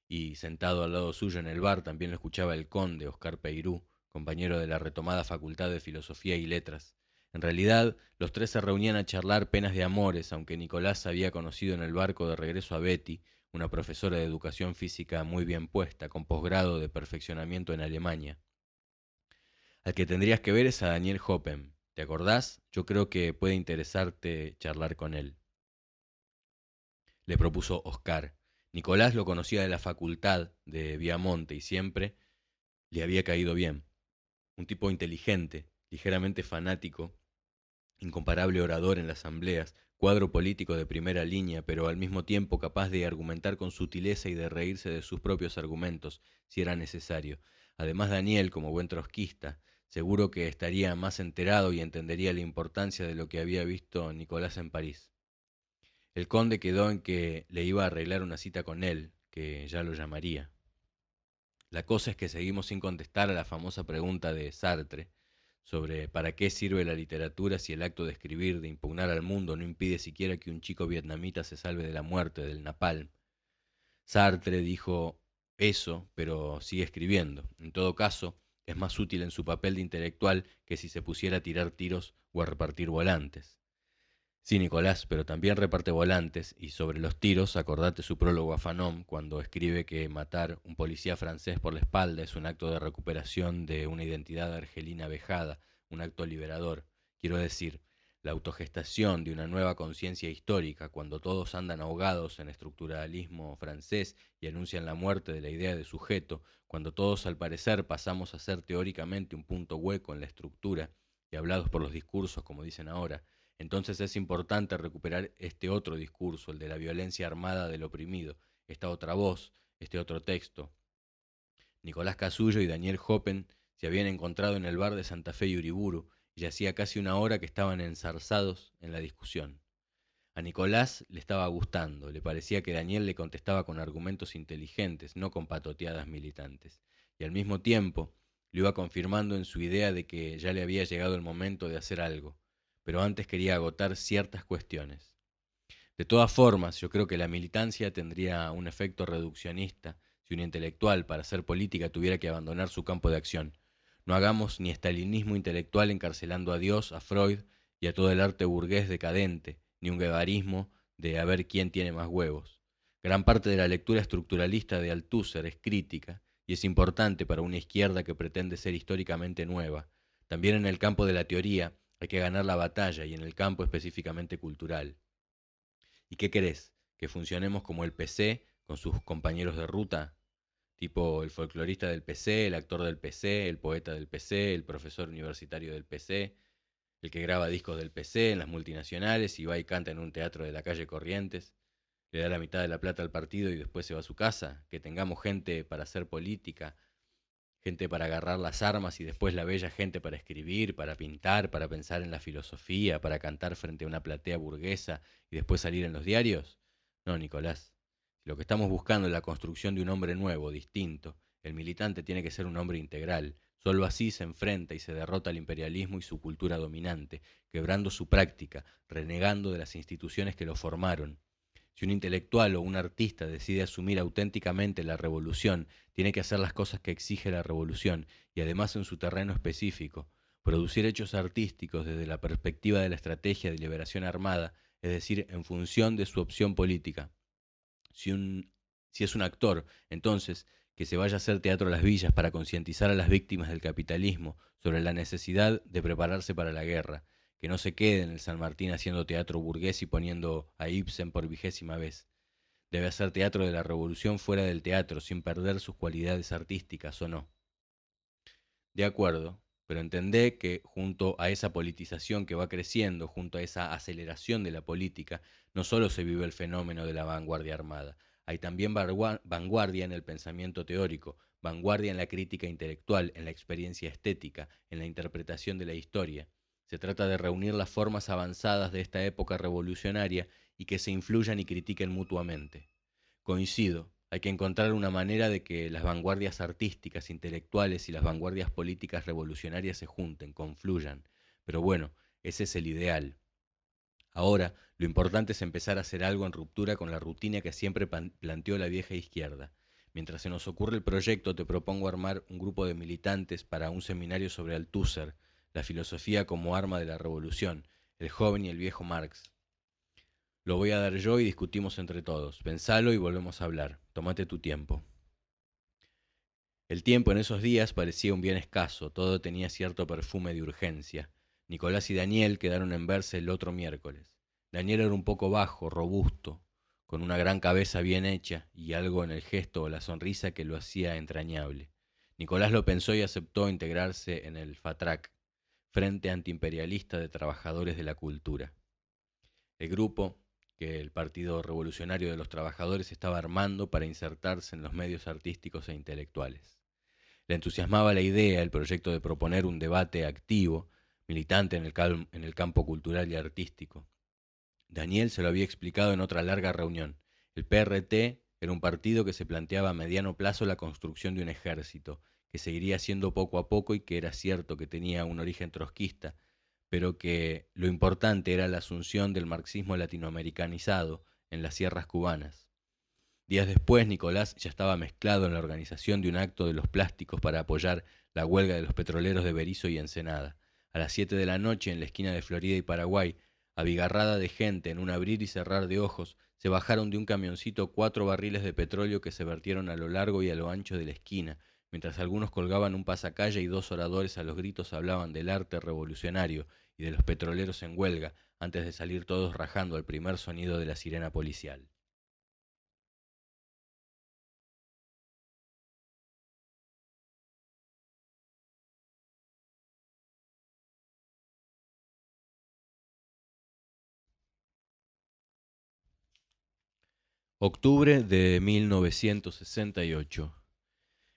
Speaker 1: y sentado al lado suyo en el bar también lo escuchaba el conde Oscar Peirú, compañero de la retomada Facultad de Filosofía y Letras. En realidad, los tres se reunían a charlar penas de amores, aunque Nicolás había conocido en el barco de regreso a Betty, una profesora de educación física muy bien puesta, con posgrado de perfeccionamiento en Alemania. Al que tendrías que ver es a Daniel Hoppen. ¿Te acordás? Yo creo que puede interesarte charlar con él, le propuso Oscar. Nicolás lo conocía de la facultad de Viamonte y siempre le había caído bien. Un tipo inteligente, ligeramente fanático, incomparable orador en las asambleas, cuadro político de primera línea, pero al mismo tiempo capaz de argumentar con sutileza y de reírse de sus propios argumentos, si era necesario. Además, Daniel, como buen trotskista, seguro que estaría más enterado y entendería la importancia de lo que había visto Nicolás en París. El conde quedó en que le iba a arreglar una cita con él, que ya lo llamaría. La cosa es que seguimos sin contestar a la famosa pregunta de Sartre sobre para qué sirve la literatura si el acto de escribir, de impugnar al mundo, no impide siquiera que un chico vietnamita se salve de la muerte, del napalm. Sartre dijo eso, pero sigue escribiendo. En todo caso, es más útil en su papel de intelectual que si se pusiera a tirar tiros o a repartir volantes. Sí, Nicolás, pero también reparte volantes y sobre los tiros, acordate su prólogo a Fanon cuando escribe que matar un policía francés por la espalda es un acto de recuperación de una identidad argelina vejada, un acto liberador. Quiero decir, la autogestación de una nueva conciencia histórica, cuando todos andan ahogados en estructuralismo francés y anuncian la muerte de la idea de sujeto, cuando todos al parecer pasamos a ser teóricamente un punto hueco en la estructura y hablados por los discursos, como dicen ahora, entonces es importante recuperar este otro discurso, el de la violencia armada del oprimido, esta otra voz, este otro texto. Nicolás Casullo y Daniel Hoppen se habían encontrado en el bar de Santa Fe y Uriburu, y hacía casi una hora que estaban enzarzados en la discusión. A Nicolás le estaba gustando, le parecía que Daniel le contestaba con argumentos inteligentes, no con patoteadas militantes, y al mismo tiempo lo iba confirmando en su idea de que ya le había llegado el momento de hacer algo, pero antes quería agotar ciertas cuestiones. De todas formas, yo creo que la militancia tendría un efecto reduccionista si un intelectual para hacer política tuviera que abandonar su campo de acción. No hagamos ni estalinismo intelectual encarcelando a Dios, a Freud y a todo el arte burgués decadente, ni un guevarismo de a ver quién tiene más huevos. Gran parte de la lectura estructuralista de Althusser es crítica y es importante para una izquierda que pretende ser históricamente nueva. También en el campo de la teoría hay que ganar la batalla y en el campo específicamente cultural. ¿Y qué querés? ¿Que funcionemos como el PC con sus compañeros de ruta? Tipo el folclorista del PC, el actor del PC, el poeta del PC, el profesor universitario del PC, el que graba discos del PC en las multinacionales y va y canta en un teatro de la calle Corrientes, le da la mitad de la plata al partido y después se va a su casa. Que tengamos gente para hacer política, gente para agarrar las armas y después la bella gente para escribir, para pintar, para pensar en la filosofía, para cantar frente a una platea burguesa y después salir en los diarios? No, Nicolás. Si lo que estamos buscando es la construcción de un hombre nuevo, distinto, el militante tiene que ser un hombre integral. Solo así se enfrenta y se derrota al imperialismo y su cultura dominante, quebrando su práctica, renegando de las instituciones que lo formaron. Si un intelectual o un artista decide asumir auténticamente la revolución, tiene que hacer las cosas que exige la revolución y además en su terreno específico, producir hechos artísticos desde la perspectiva de la estrategia de liberación armada, es decir, en función de su opción política. Si, un, si es un actor, entonces, que se vaya a hacer teatro a las villas para concientizar a las víctimas del capitalismo sobre la necesidad de prepararse para la guerra, que no se quede en el San Martín haciendo teatro burgués y poniendo a Ibsen por 20ª vez. Debe hacer teatro de la revolución fuera del teatro, sin perder sus cualidades artísticas, ¿o no? De acuerdo, pero entendé que junto a esa politización que va creciendo, junto a esa aceleración de la política, no solo se vive el fenómeno de la vanguardia armada, hay también vanguardia en el pensamiento teórico, vanguardia en la crítica intelectual, en la experiencia estética, en la interpretación de la historia. Se trata de reunir las formas avanzadas de esta época revolucionaria y que se influyan y critiquen mutuamente. Coincido, hay que encontrar una manera de que las vanguardias artísticas, intelectuales y las vanguardias políticas revolucionarias se junten, confluyan. Pero bueno, ese es el ideal. Ahora, lo importante es empezar a hacer algo en ruptura con la rutina que siempre planteó la vieja izquierda. Mientras se nos ocurre el proyecto, te propongo armar un grupo de militantes para un seminario sobre Althusser, la filosofía como arma de la revolución, el joven y el viejo Marx. Lo voy a dar yo y discutimos entre todos. Pensalo y volvemos a hablar. Tómate tu tiempo. El tiempo en esos días parecía un bien escaso, todo tenía cierto perfume de urgencia. Nicolás y Daniel quedaron en verse el otro miércoles. Daniel era un poco bajo, robusto, con una gran cabeza bien hecha y algo en el gesto o la sonrisa que lo hacía entrañable. Nicolás lo pensó y aceptó integrarse en el FATRAC, Frente Antiimperialista de Trabajadores de la Cultura. El grupo que el Partido Revolucionario de los Trabajadores estaba armando para insertarse en los medios artísticos e intelectuales. Le entusiasmaba la idea, el proyecto de proponer un debate activo, militante en el campo cultural y artístico. Daniel se lo había explicado en otra larga reunión. El PRT era un partido que se planteaba a mediano plazo la construcción de un ejército, que seguiría haciendo poco a poco y que era cierto que tenía un origen trotskista, pero que lo importante era la asunción del marxismo latinoamericanizado en las sierras cubanas. Días después, Nicolás ya estaba mezclado en la organización de un acto de los plásticos para apoyar la huelga de los petroleros de Berizo y Ensenada. A las 7 de la noche, en la esquina de Florida y Paraguay, abigarrada de gente en un abrir y cerrar de ojos, se bajaron de un camioncito 4 barriles de petróleo que se vertieron a lo largo y a lo ancho de la esquina, mientras algunos colgaban un pasacalle y 2 oradores a los gritos hablaban del arte revolucionario y de los petroleros en huelga, antes de salir todos rajando al primer sonido de la sirena policial. Octubre de 1968.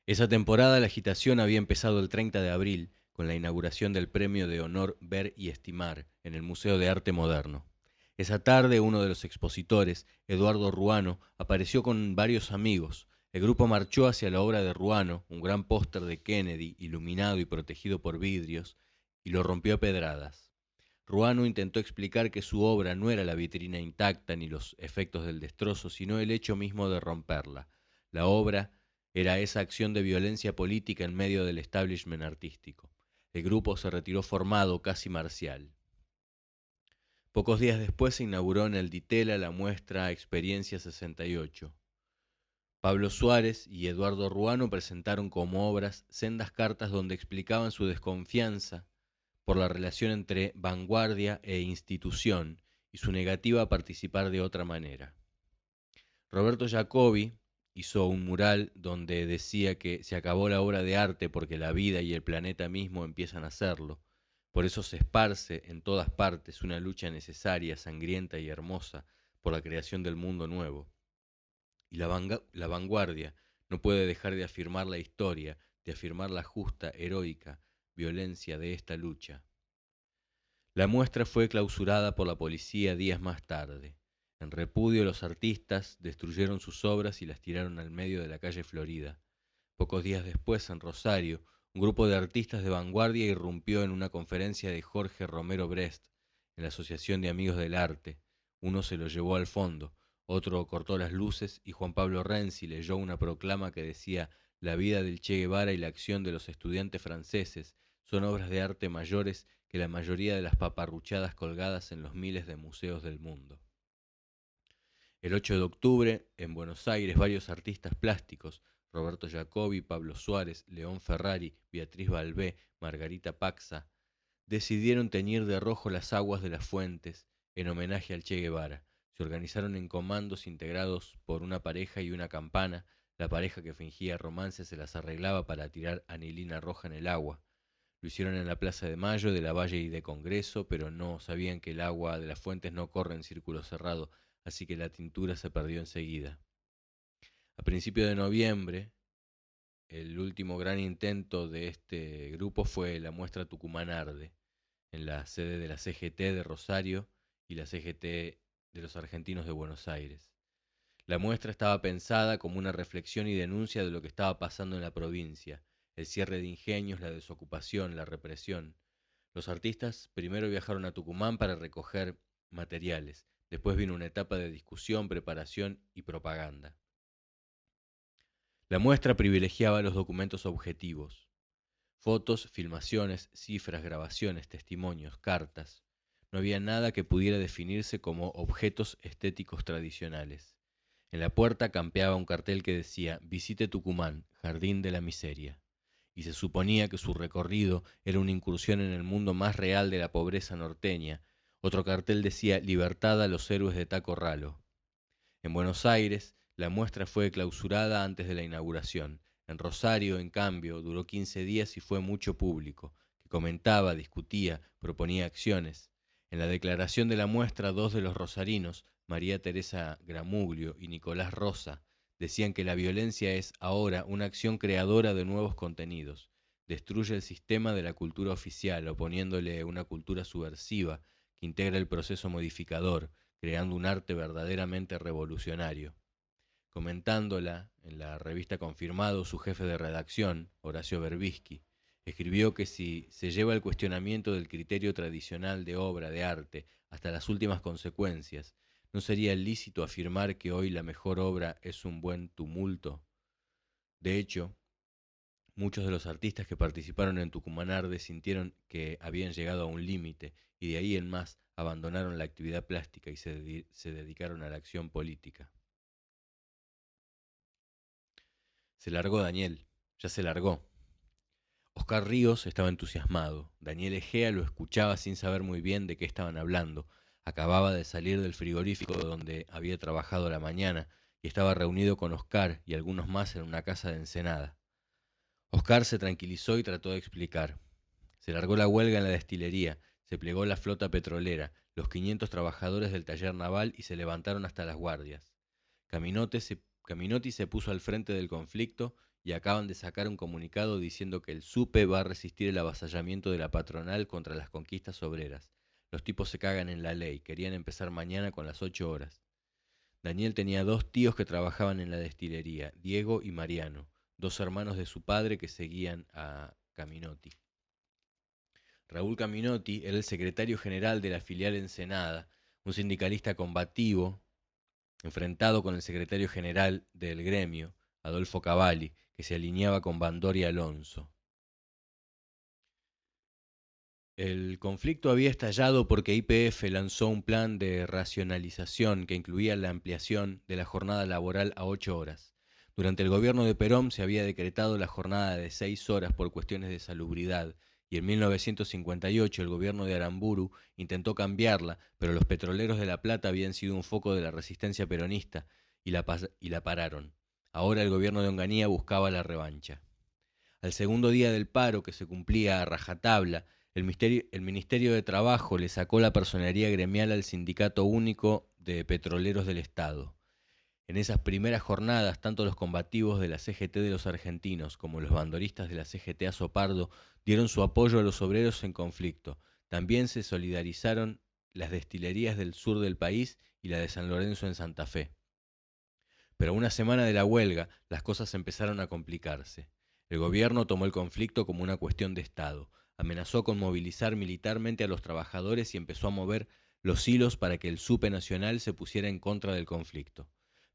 Speaker 1: Esa temporada la agitación había empezado el 30 de abril con la inauguración del premio de honor Ver y Estimar en el Museo de Arte Moderno. Esa tarde uno de los expositores, Eduardo Ruano, apareció con varios amigos. El grupo marchó hacia la obra de Ruano, un gran póster de Kennedy iluminado y protegido por vidrios, y lo rompió a pedradas. Ruano intentó explicar que su obra no era la vitrina intacta ni los efectos del destrozo, sino el hecho mismo de romperla. La obra era esa acción de violencia política en medio del establishment artístico. El grupo se retiró formado, casi marcial. Pocos días después se inauguró en el Ditela la muestra Experiencia 68. Pablo Suárez y Eduardo Ruano presentaron como obras sendas cartas donde explicaban su desconfianza por la relación entre vanguardia e institución y su negativa a participar de otra manera. Roberto Jacobi hizo un mural donde decía que se acabó la obra de arte porque la vida y el planeta mismo empiezan a hacerlo. Por eso se esparce en todas partes una lucha necesaria, sangrienta y hermosa por la creación del mundo nuevo. Y la vanguardia no puede dejar de afirmar la historia, de afirmar la justa, heroica violencia de esta lucha. La muestra fue clausurada por la policía días más tarde. En repudio, los artistas destruyeron sus obras y las tiraron al medio de la calle Florida. Pocos días después, en Rosario, un grupo de artistas de vanguardia irrumpió en una conferencia de Jorge Romero Brest, en la Asociación de Amigos del Arte. Uno se lo llevó al fondo, otro cortó las luces y Juan Pablo Renzi leyó una proclama que decía: la vida del Che Guevara y la acción de los estudiantes franceses son obras de arte mayores que la mayoría de las paparruchadas colgadas en los miles de museos del mundo. El 8 de octubre, en Buenos Aires, varios artistas plásticos, Roberto Jacobi, Pablo Suárez, León Ferrari, Beatriz Balbé, Margarita Paxa, decidieron teñir de rojo las aguas de las fuentes en homenaje al Che Guevara. Se organizaron en comandos integrados por una pareja y una campana. La pareja que fingía romance se las arreglaba para tirar anilina roja en el agua. Lo hicieron en la Plaza de Mayo, de la Valle y de Congreso, pero no sabían que el agua de las fuentes no corre en círculo cerrado, así que la tintura se perdió enseguida. A principios de noviembre, el último gran intento de este grupo fue la muestra Tucumán Arde, en la sede de la CGT de Rosario y la CGT de los argentinos de Buenos Aires. La muestra estaba pensada como una reflexión y denuncia de lo que estaba pasando en la provincia, el cierre de ingenios, la desocupación, la represión. Los artistas primero viajaron a Tucumán para recoger materiales, después vino una etapa de discusión, preparación y propaganda. La muestra privilegiaba los documentos objetivos, fotos, filmaciones, cifras, grabaciones, testimonios, cartas. No había nada que pudiera definirse como objetos estéticos tradicionales. En la puerta campeaba un cartel que decía «Visite Tucumán, Jardín de la Miseria», y se suponía que su recorrido era una incursión en el mundo más real de la pobreza norteña. Otro cartel decía «Libertad a los héroes de Taco Ralo». En Buenos Aires, la muestra fue clausurada antes de la inauguración. En Rosario, en cambio, duró 15 días y fue mucho público, que comentaba, discutía, proponía acciones. En la declaración de la muestra, dos de los rosarinos, María Teresa Gramuglio y Nicolás Rosa, decían que la violencia es ahora una acción creadora de nuevos contenidos. Destruye el sistema de la cultura oficial, oponiéndole una cultura subversiva que integra el proceso modificador, creando un arte verdaderamente revolucionario. Comentándola en la revista Confirmado, su jefe de redacción, Horacio Berbisky, escribió que si se lleva el cuestionamiento del criterio tradicional de obra de arte hasta las últimas consecuencias, ¿no sería lícito afirmar que hoy la mejor obra es un buen tumulto? De hecho, muchos de los artistas que participaron en Tucumán Arde sintieron que habían llegado a un límite y de ahí en más abandonaron la actividad plástica y se dedicaron a la acción política. Se largó Daniel, ya se largó. Oscar Ríos estaba entusiasmado. Daniel Egea lo escuchaba sin saber muy bien de qué estaban hablando. Acababa de salir del frigorífico donde había trabajado la mañana y estaba reunido con Oscar y algunos más en una casa de Ensenada. Oscar se tranquilizó y trató de explicar. Se largó la huelga en la destilería, se plegó la flota petrolera, los 500 trabajadores del taller naval y se levantaron hasta las guardias. Caminotti se puso al frente del conflicto y acaban de sacar un comunicado diciendo que el SUPE va a resistir el avasallamiento de la patronal contra las conquistas obreras. Los tipos se cagan en la ley, querían empezar mañana con las 8 horas. Daniel tenía dos tíos que trabajaban en la destilería, Diego y Mariano, dos hermanos de su padre que seguían a Caminotti. Raúl Caminotti era el secretario general de la filial Ensenada, un sindicalista combativo, enfrentado con el secretario general del gremio, Adolfo Cavalli, que se alineaba con Bandori Alonso. El conflicto había estallado porque YPF lanzó un plan de racionalización que incluía la ampliación de la jornada laboral a 8 horas. Durante el gobierno de Perón se había decretado la jornada de 6 horas por cuestiones de salubridad y en 1958 el gobierno de Aramburu intentó cambiarla, pero los petroleros de La Plata habían sido un foco de la resistencia peronista y la pararon. Ahora el gobierno de Onganía buscaba la revancha. Al segundo día del paro, que se cumplía a rajatabla, el Ministerio de Trabajo le sacó la personería gremial al Sindicato Único de Petroleros del Estado. En esas primeras jornadas, tanto los combativos de la CGT de los argentinos como los bandoristas de la CGT Azopardo dieron su apoyo a los obreros en conflicto. También se solidarizaron las destilerías del sur del país y la de San Lorenzo en Santa Fe. Pero a una semana de la huelga, las cosas empezaron a complicarse. El gobierno tomó el conflicto como una cuestión de Estado, amenazó con movilizar militarmente a los trabajadores y empezó a mover los hilos para que el SUPE nacional se pusiera en contra del conflicto.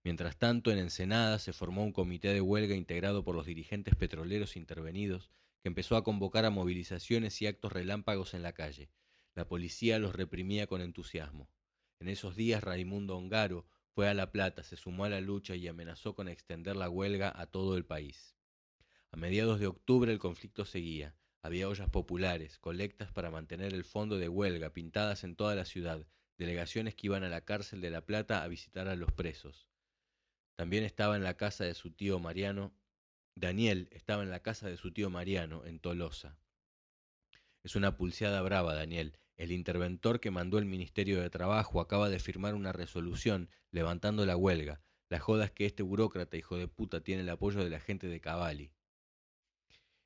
Speaker 1: Mientras tanto, en Ensenada se formó un comité de huelga integrado por los dirigentes petroleros intervenidos que empezó a convocar a movilizaciones y actos relámpagos en la calle. La policía los reprimía con entusiasmo. En esos días, Raimundo Ongaro fue a La Plata, se sumó a la lucha y amenazó con extender la huelga a todo el país. A mediados de octubre el conflicto seguía. Había ollas populares, colectas para mantener el fondo de huelga, pintadas en toda la ciudad, delegaciones que iban a la cárcel de La Plata a visitar a los presos. También estaba en la casa de su tío Mariano. Daniel estaba en la casa de su tío Mariano, en Tolosa. Es una pulseada brava, Daniel. El interventor que mandó el Ministerio de Trabajo acaba de firmar una resolución levantando la huelga. La joda es que este burócrata hijo de puta tiene el apoyo de la gente de Cavalli.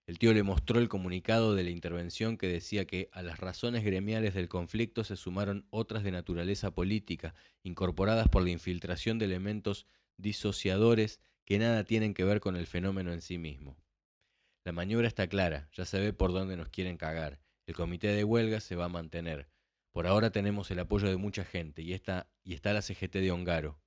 Speaker 1: El tío le mostró el comunicado de la intervención que decía que a las razones gremiales del conflicto se sumaron otras de naturaleza política, incorporadas por la infiltración de elementos disociadores que nada tienen que ver con el fenómeno en sí mismo. La maniobra está clara, ya se ve por dónde nos quieren cagar. El comité de huelga se va a mantener. Por ahora tenemos el apoyo de mucha gente y está la CGT de Ongaro.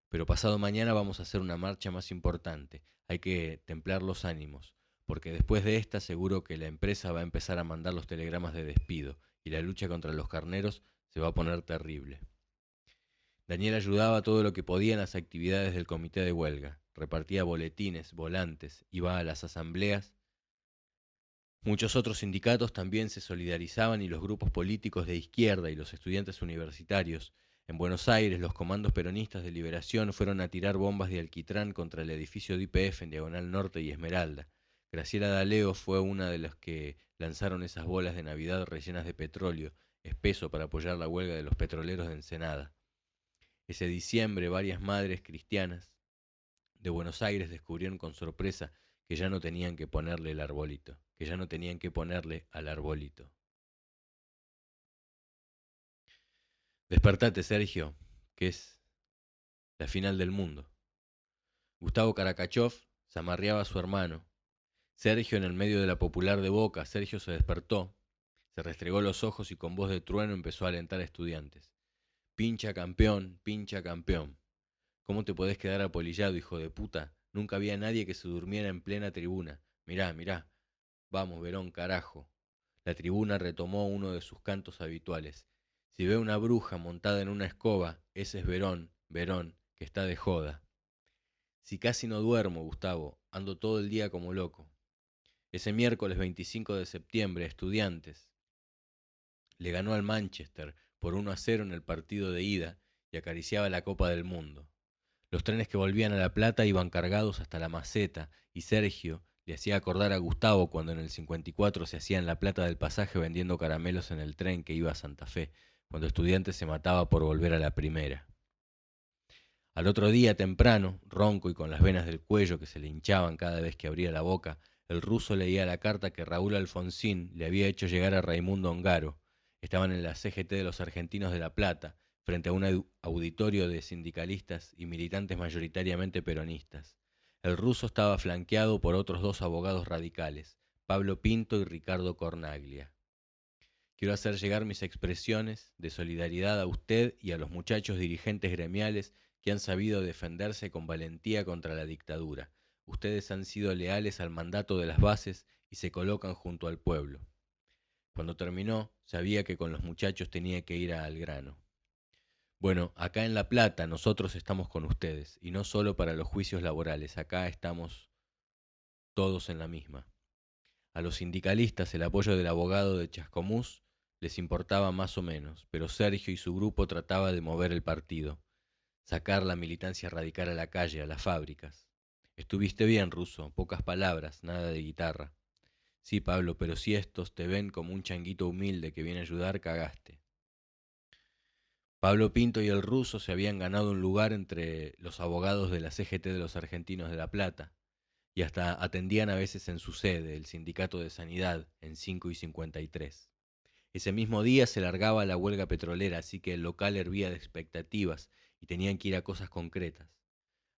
Speaker 1: Pero pasado mañana vamos a hacer una marcha más importante. Hay que templar los ánimos, porque después de esta seguro que la empresa va a empezar a mandar los telegramas de despido y la lucha contra los carneros se va a poner terrible. Daniel ayudaba todo lo que podía en las actividades del comité de huelga. Repartía boletines, volantes, iba a las asambleas. Muchos otros sindicatos también se solidarizaban y los grupos políticos de izquierda y los estudiantes universitarios. En Buenos Aires, los comandos peronistas de liberación fueron a tirar bombas de alquitrán contra el edificio de YPF en Diagonal Norte y Esmeralda. Graciela D'Aleo fue una de las que lanzaron esas bolas de Navidad rellenas de petróleo, espeso para apoyar la huelga de los petroleros de Ensenada. Ese diciembre, varias madres cristianas de Buenos Aires descubrieron con sorpresa que ya no tenían que ponerle el arbolito, que ya no tenían que ponerle al arbolito. Despertate, Sergio, que es la final del mundo. Gustavo Karakachov zamarreaba a su hermano. Sergio en el medio de la popular de Boca, Sergio se despertó, se restregó los ojos y con voz de trueno empezó a alentar a estudiantes. Pincha campeón, pincha campeón. ¿Cómo te podés quedar apolillado, hijo de puta? Nunca había nadie que se durmiera en plena tribuna. Mirá, mirá. Vamos, Verón, carajo. La tribuna retomó uno de sus cantos habituales. Si ve una bruja montada en una escoba, ese es Verón, Verón, que está de joda. Si casi no duermo, Gustavo, ando todo el día como loco. Ese miércoles 25 de septiembre, Estudiantes le ganó al Manchester por 1-0 en el partido de ida y acariciaba la Copa del Mundo. Los trenes que volvían a La Plata iban cargados hasta la Maceta y Sergio le hacía acordar a Gustavo cuando en el 54 se hacían la plata del pasaje vendiendo caramelos en el tren que iba a Santa Fe, cuando Estudiantes se mataba por volver a la primera. Al otro día temprano, ronco y con las venas del cuello que se le hinchaban cada vez que abría la boca, el ruso leía la carta que Raúl Alfonsín le había hecho llegar a Raimundo Ongaro. Estaban en la CGT de los Argentinos de La Plata, frente a un auditorio de sindicalistas y militantes mayoritariamente peronistas. El ruso estaba flanqueado por otros dos abogados radicales, Pablo Pinto y Ricardo Cornaglia. Quiero hacer llegar mis expresiones de solidaridad a usted y a los muchachos dirigentes gremiales que han sabido defenderse con valentía contra la dictadura. Ustedes han sido leales al mandato de las bases y se colocan junto al pueblo. Cuando terminó, sabía que con los muchachos tenía que ir al grano. Bueno, acá en La Plata nosotros estamos con ustedes, y no solo para los juicios laborales, acá estamos todos en la misma. A los sindicalistas el apoyo del abogado de Chascomús les importaba más o menos, pero Sergio y su grupo trataba de mover el partido, sacar la militancia radical a la calle, a las fábricas. Estuviste bien, ruso, pocas palabras, nada de guitarra. Sí, Pablo, pero si estos te ven como un changuito humilde que viene a ayudar, cagaste. Pablo Pinto y el ruso se habían ganado un lugar entre los abogados de la CGT de los Argentinos de La Plata, y hasta atendían a veces en su sede, el Sindicato de Sanidad, en 5 y 53. Ese mismo día se largaba la huelga petrolera, así que el local hervía de expectativas y tenían que ir a cosas concretas.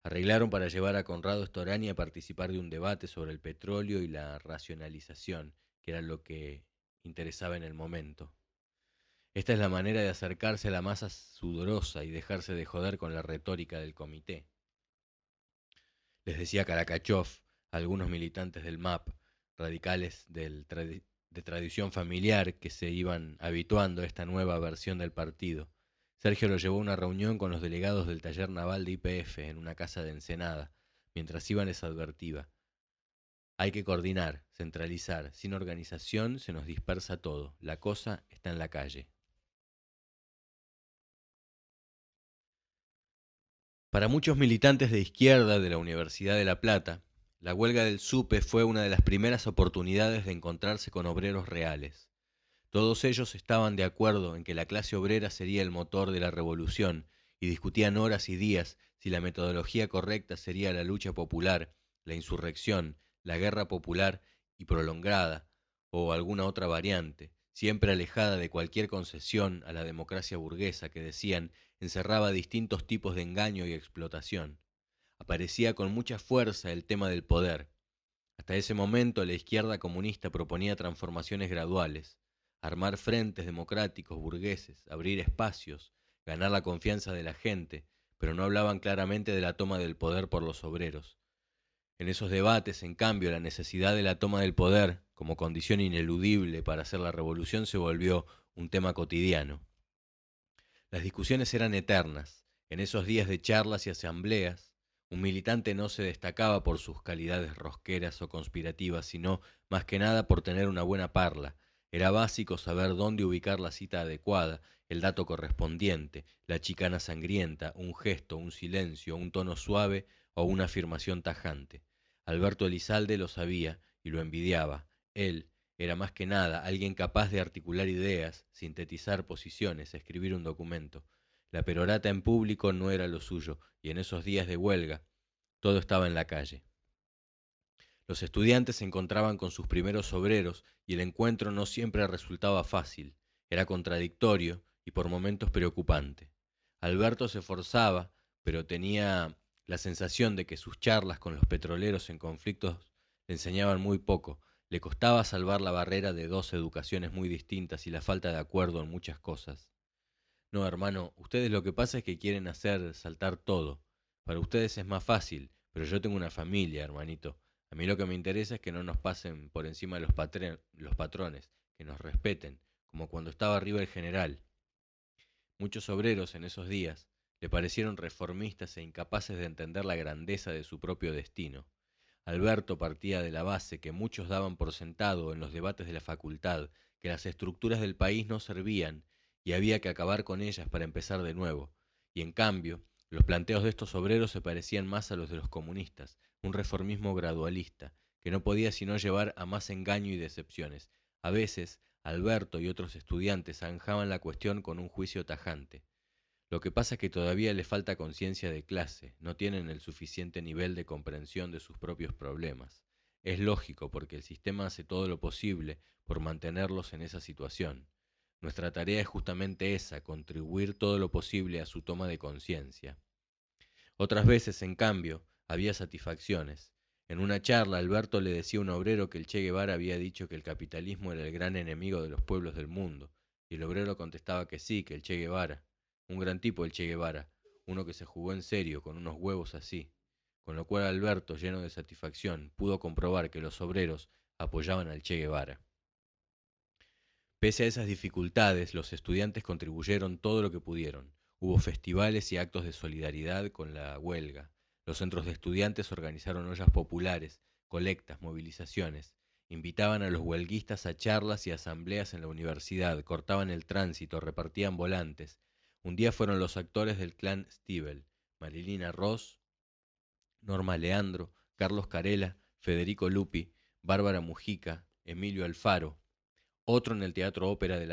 Speaker 1: Arreglaron para llevar a Conrado Storani a participar de un debate sobre el petróleo y la racionalización, que era lo que interesaba en el momento. Esta es la manera de acercarse a la masa sudorosa y dejarse de joder con la retórica del comité. Les decía Karakachov a algunos militantes del MAP, radicales de tradición familiar que se iban habituando a esta nueva versión del partido. Sergio lo llevó a una reunión con los delegados del taller naval de YPF en una casa de Ensenada. Mientras iban les advertía: hay que coordinar, centralizar. Sin organización se nos dispersa todo. La cosa está en la calle. Para muchos militantes de izquierda de la Universidad de La Plata, la huelga del SUPE fue una de las primeras oportunidades de encontrarse con obreros reales. Todos ellos estaban de acuerdo en que la clase obrera sería el motor de la revolución y discutían horas y días si la metodología correcta sería la lucha popular, la insurrección, la guerra popular y prolongada, o alguna otra variante, siempre alejada de cualquier concesión a la democracia burguesa que decían encerraba distintos tipos de engaño y explotación. Aparecía con mucha fuerza el tema del poder. Hasta ese momento la izquierda comunista proponía transformaciones graduales, armar frentes democráticos burgueses, abrir espacios, ganar la confianza de la gente, pero no hablaban claramente de la toma del poder por los obreros. En esos debates, en cambio, la necesidad de la toma del poder como condición ineludible para hacer la revolución se volvió un tema cotidiano. Las discusiones eran eternas. En esos días de charlas y asambleas, un militante no se destacaba por sus calidades rosqueras o conspirativas, sino más que nada por tener una buena parla. Era básico saber dónde ubicar la cita adecuada, el dato correspondiente, la chicana sangrienta, un gesto, un silencio, un tono suave o una afirmación tajante. Alberto Elizalde lo sabía y lo envidiaba. Él, era más que nada alguien capaz de articular ideas, sintetizar posiciones, escribir un documento. La perorata en público no era lo suyo, y en esos días de huelga todo estaba en la calle. Los estudiantes se encontraban con sus primeros obreros y el encuentro no siempre resultaba fácil, era contradictorio y por momentos preocupante. Alberto se esforzaba, pero tenía la sensación de que sus charlas con los petroleros en conflictos le enseñaban muy poco. Le costaba salvar la barrera de dos educaciones muy distintas y la falta de acuerdo en muchas cosas. No, hermano, ustedes lo que pasa es que quieren hacer saltar todo. Para ustedes es más fácil, pero yo tengo una familia, hermanito. A mí lo que me interesa es que no nos pasen por encima los patrones, que nos respeten, como cuando estaba arriba el general. Muchos obreros en esos días le parecieron reformistas e incapaces de entender la grandeza de su propio destino. Alberto partía de la base que muchos daban por sentado en los debates de la facultad, que las estructuras del país no servían y había que acabar con ellas para empezar de nuevo. Y en cambio, los planteos de estos obreros se parecían más a los de los comunistas, un reformismo gradualista, que no podía sino llevar a más engaño y decepciones. A veces, Alberto y otros estudiantes zanjaban la cuestión con un juicio tajante. Lo que pasa es que todavía le falta conciencia de clase, no tienen el suficiente nivel de comprensión de sus propios problemas. Es lógico porque el sistema hace todo lo posible por mantenerlos en esa situación. Nuestra tarea es justamente esa, contribuir todo lo posible a su toma de conciencia. Otras veces, en cambio, había satisfacciones. En una charla, Alberto le decía a un obrero que el Che Guevara había dicho que el capitalismo era el gran enemigo de los pueblos del mundo, y el obrero contestaba que sí, que el Che Guevara. Un gran tipo el Che Guevara, uno que se jugó en serio, con unos huevos así. Con lo cual Alberto, lleno de satisfacción, pudo comprobar que los obreros apoyaban al Che Guevara. Pese a esas dificultades, los estudiantes contribuyeron todo lo que pudieron. Hubo festivales y actos de solidaridad con la huelga. Los centros de estudiantes organizaron ollas populares, colectas, movilizaciones. Invitaban a los huelguistas a charlas y asambleas en la universidad, cortaban el tránsito, repartían volantes. Un día fueron los actores del clan Stiebel, Marilina Ross, Norma Leandro, Carlos Carela, Federico Lupi, Bárbara Mujica, Emilio Alfaro. Otro en el Teatro Ópera de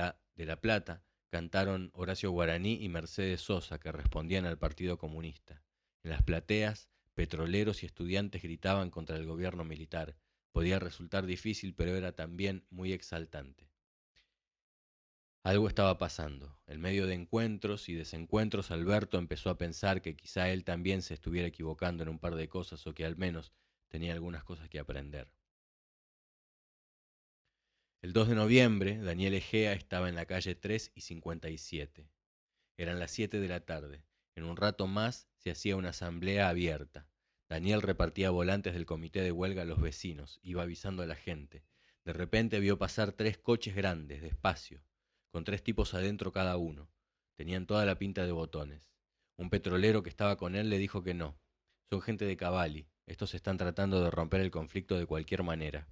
Speaker 1: La Plata cantaron Horacio Guaraní y Mercedes Sosa, que respondían al Partido Comunista. En las plateas, petroleros y estudiantes gritaban contra el gobierno militar. Podía resultar difícil, pero era también muy exaltante. Algo estaba pasando. En medio de encuentros y desencuentros, Alberto empezó a pensar que quizá él también se estuviera equivocando en un par de cosas o que al menos tenía algunas cosas que aprender. El 2 de noviembre, Daniel Egea estaba en la calle 3 y 57. Eran las 7 de la tarde. En un rato más se hacía una asamblea abierta. Daniel repartía volantes del comité de huelga a los vecinos, iba avisando a la gente. De repente vio pasar 3 coches grandes, despacio, con 3 tipos adentro cada uno. Tenían toda la pinta de botones. Un petrolero que estaba con él le dijo que no. Son gente de Cavalli. Estos están tratando de romper el conflicto de cualquier manera.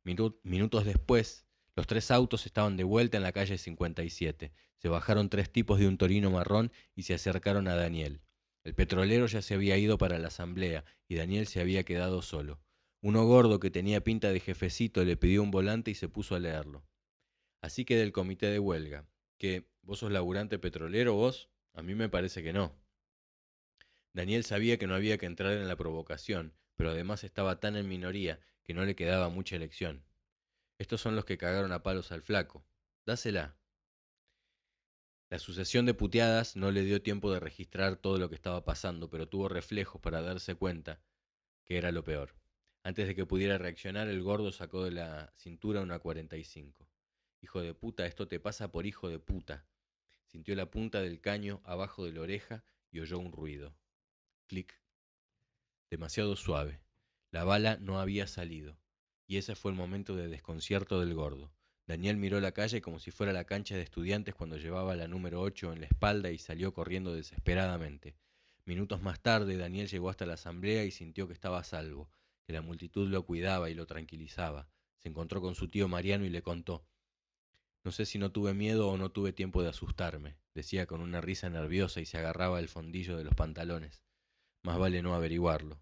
Speaker 1: Minutos después, los 3 autos estaban de vuelta en la calle 57. Se bajaron 3 tipos de un Torino marrón y se acercaron a Daniel. El petrolero ya se había ido para la asamblea y Daniel se había quedado solo. Uno gordo que tenía pinta de jefecito le pidió un volante y se puso a leerlo. Así que del comité de huelga, que vos sos laburante petrolero, vos, a mí me parece que no. Daniel sabía que no había que entrar en la provocación, pero además estaba tan en minoría que no le quedaba mucha elección. Estos son los que cagaron a palos al flaco. Dásela. La sucesión de puteadas no le dio tiempo de registrar todo lo que estaba pasando, pero tuvo reflejos para darse cuenta que era lo peor. Antes de que pudiera reaccionar, el gordo sacó de la cintura una 45. Hijo de puta, esto te pasa por hijo de puta. Sintió la punta del caño abajo de la oreja y oyó un ruido. Clic. Demasiado suave. La bala no había salido. Y ese fue el momento de desconcierto del gordo. Daniel miró la calle como si fuera la cancha de estudiantes cuando llevaba la número 8 en la espalda y salió corriendo desesperadamente. Minutos más tarde, Daniel llegó hasta la asamblea y sintió que estaba a salvo, que la multitud lo cuidaba y lo tranquilizaba. Se encontró con su tío Mariano y le contó. No sé si no tuve miedo o no tuve tiempo de asustarme, decía con una risa nerviosa y se agarraba el fondillo de los pantalones. Más vale no averiguarlo.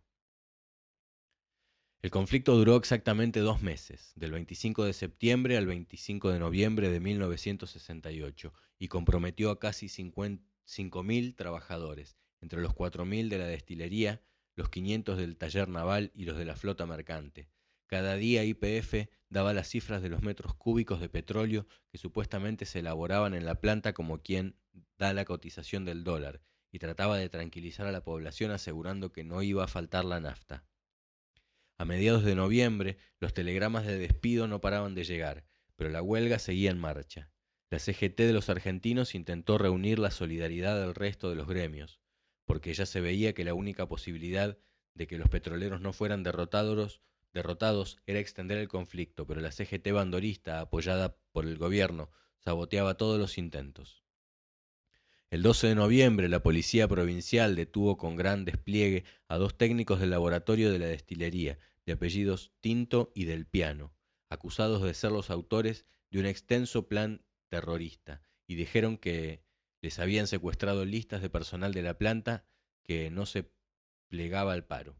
Speaker 1: El conflicto duró exactamente 2 meses, del 25 de septiembre al 25 de noviembre de 1968, y comprometió a casi 5.000 trabajadores, entre los 4.000 de la destilería, los 500 del taller naval y los de la flota mercante. Cada día YPF daba las cifras de los metros cúbicos de petróleo que supuestamente se elaboraban en la planta como quien da la cotización del dólar, y trataba de tranquilizar a la población asegurando que no iba a faltar la nafta. A mediados de noviembre, los telegramas de despido no paraban de llegar, pero la huelga seguía en marcha. La CGT de los argentinos intentó reunir la solidaridad del resto de los gremios, porque ya se veía que la única posibilidad de que los petroleros no fueran derrotados era extender el conflicto, pero la CGT bandorista, apoyada por el gobierno, saboteaba todos los intentos. El 12 de noviembre, la Policía Provincial detuvo con gran despliegue a 2 técnicos del laboratorio de la destilería, de apellidos Tinto y Del Piano, acusados de ser los autores de un extenso plan terrorista, y dijeron que les habían secuestrado listas de personal de la planta que no se plegaba al paro.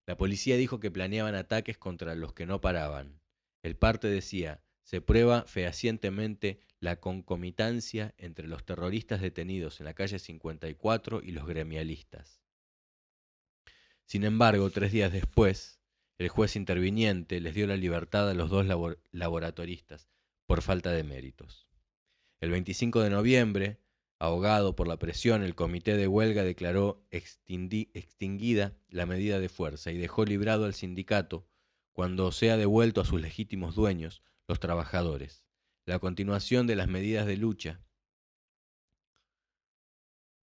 Speaker 1: La policía dijo que planeaban ataques contra los que no paraban. El parte decía, se prueba fehacientemente la concomitancia entre los terroristas detenidos en la calle 54 y los gremialistas. Sin embargo, 3 días después, el juez interviniente les dio la libertad a los 2 laboratoristas por falta de méritos. El 25 de noviembre, ahogado por la presión, el comité de huelga declaró extinguida la medida de fuerza y dejó librado al sindicato, cuando sea devuelto a sus legítimos dueños, los trabajadores. La continuación de las medidas de lucha.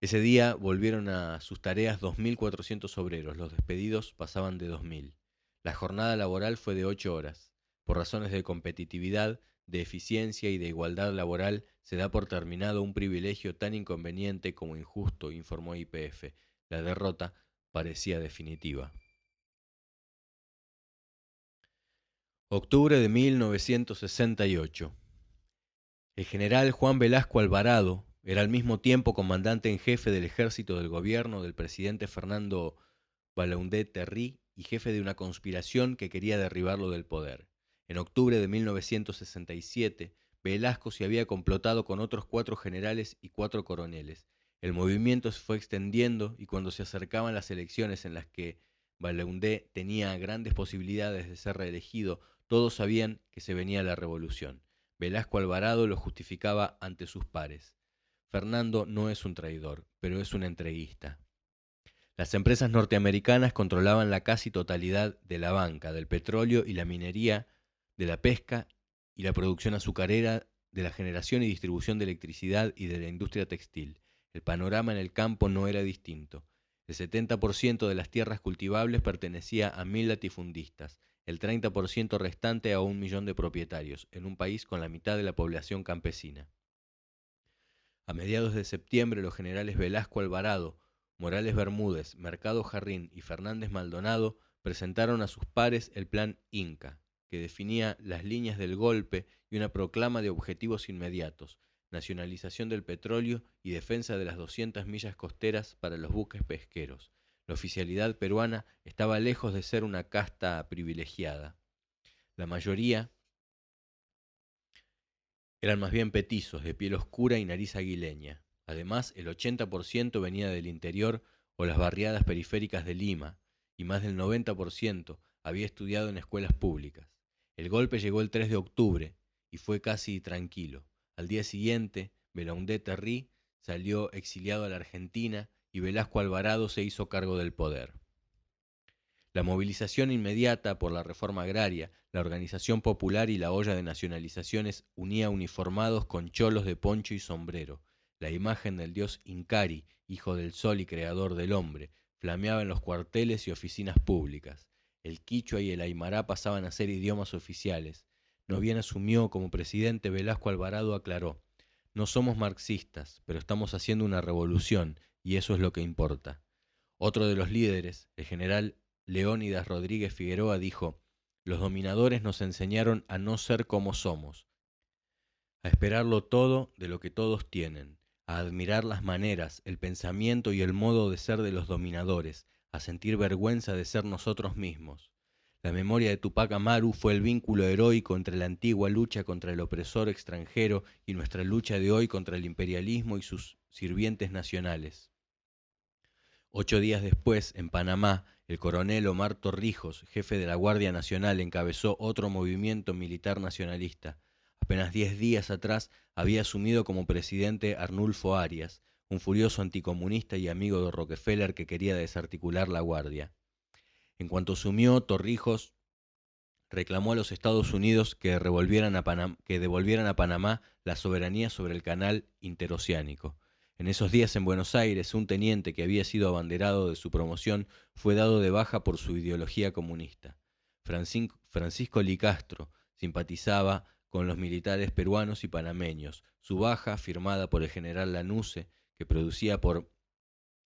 Speaker 1: Ese día volvieron a sus tareas 2.400 obreros, los despedidos pasaban de 2.000. La jornada laboral fue de 8 horas. Por razones de competitividad, de eficiencia y de igualdad laboral, se da por terminado un privilegio tan inconveniente como injusto, informó YPF. La derrota parecía definitiva. Octubre de 1968. El general Juan Velasco Alvarado era al mismo tiempo comandante en jefe del ejército del gobierno del presidente Fernando Belaúnde Terry y jefe de una conspiración que quería derribarlo del poder. En octubre de 1967, Velasco se había complotado con otros 4 generales y 4 coroneles. El movimiento se fue extendiendo y cuando se acercaban las elecciones en las que Belaúnde tenía grandes posibilidades de ser reelegido, todos sabían que se venía la revolución. Velasco Alvarado lo justificaba ante sus pares. Fernando no es un traidor, pero es un entreguista. Las empresas norteamericanas controlaban la casi totalidad de la banca, del petróleo y la minería, de la pesca y la producción azucarera, de la generación y distribución de electricidad y de la industria textil. El panorama en el campo no era distinto. El 70% de las tierras cultivables pertenecía a 1.000 latifundistas, el 30% restante a 1 millón de propietarios, en un país con la mitad de la población campesina. A mediados de septiembre, los generales Velasco Alvarado, Morales Bermúdez, Mercado Jarrín y Fernández Maldonado presentaron a sus pares el Plan Inca, que definía las líneas del golpe y una proclama de objetivos inmediatos: nacionalización del petróleo y defensa de las 200 millas costeras para los buques pesqueros. La oficialidad peruana estaba lejos de ser una casta privilegiada. La mayoría Eran más bien petizos, de piel oscura y nariz aguileña. Además, el 80% venía del interior o las barriadas periféricas de Lima, y más del 90% había estudiado en escuelas públicas. El golpe llegó el 3 de octubre y fue casi tranquilo. Al día siguiente, Belaúnde Terry salió exiliado a la Argentina y Velasco Alvarado se hizo cargo del poder. La movilización inmediata por la reforma agraria, la organización popular y la olla de nacionalizaciones unía uniformados con cholos de poncho y sombrero. La imagen del dios Incari, hijo del sol y creador del hombre, flameaba en los cuarteles y oficinas públicas. El quichua y el aymara pasaban a ser idiomas oficiales. No bien asumió como presidente, Velasco Alvarado aclaró: no somos marxistas, pero estamos haciendo una revolución y eso es lo que importa. Otro de los líderes, el general Leónidas Rodríguez Figueroa, dijo: los dominadores nos enseñaron a no ser como somos, a esperarlo todo de lo que todos tienen, a admirar las maneras, el pensamiento y el modo de ser de los dominadores, a sentir vergüenza de ser nosotros mismos. La memoria de Tupac Amaru fue el vínculo heroico entre la antigua lucha contra el opresor extranjero y nuestra lucha de hoy contra el imperialismo y sus sirvientes nacionales. 8 días después, en Panamá, el coronel Omar Torrijos, jefe de la Guardia Nacional, encabezó otro movimiento militar nacionalista. Apenas 10 días atrás había asumido como presidente Arnulfo Arias, un furioso anticomunista y amigo de Rockefeller que quería desarticular la Guardia. En cuanto asumió, Torrijos reclamó a los Estados Unidos que devolvieran a Panamá la soberanía sobre el canal interoceánico. En esos días en Buenos Aires, un teniente que había sido abanderado de su promoción fue dado de baja por su ideología comunista. Francisco Licastro simpatizaba con los militares peruanos y panameños. Su baja, firmada por el general Lanusse, que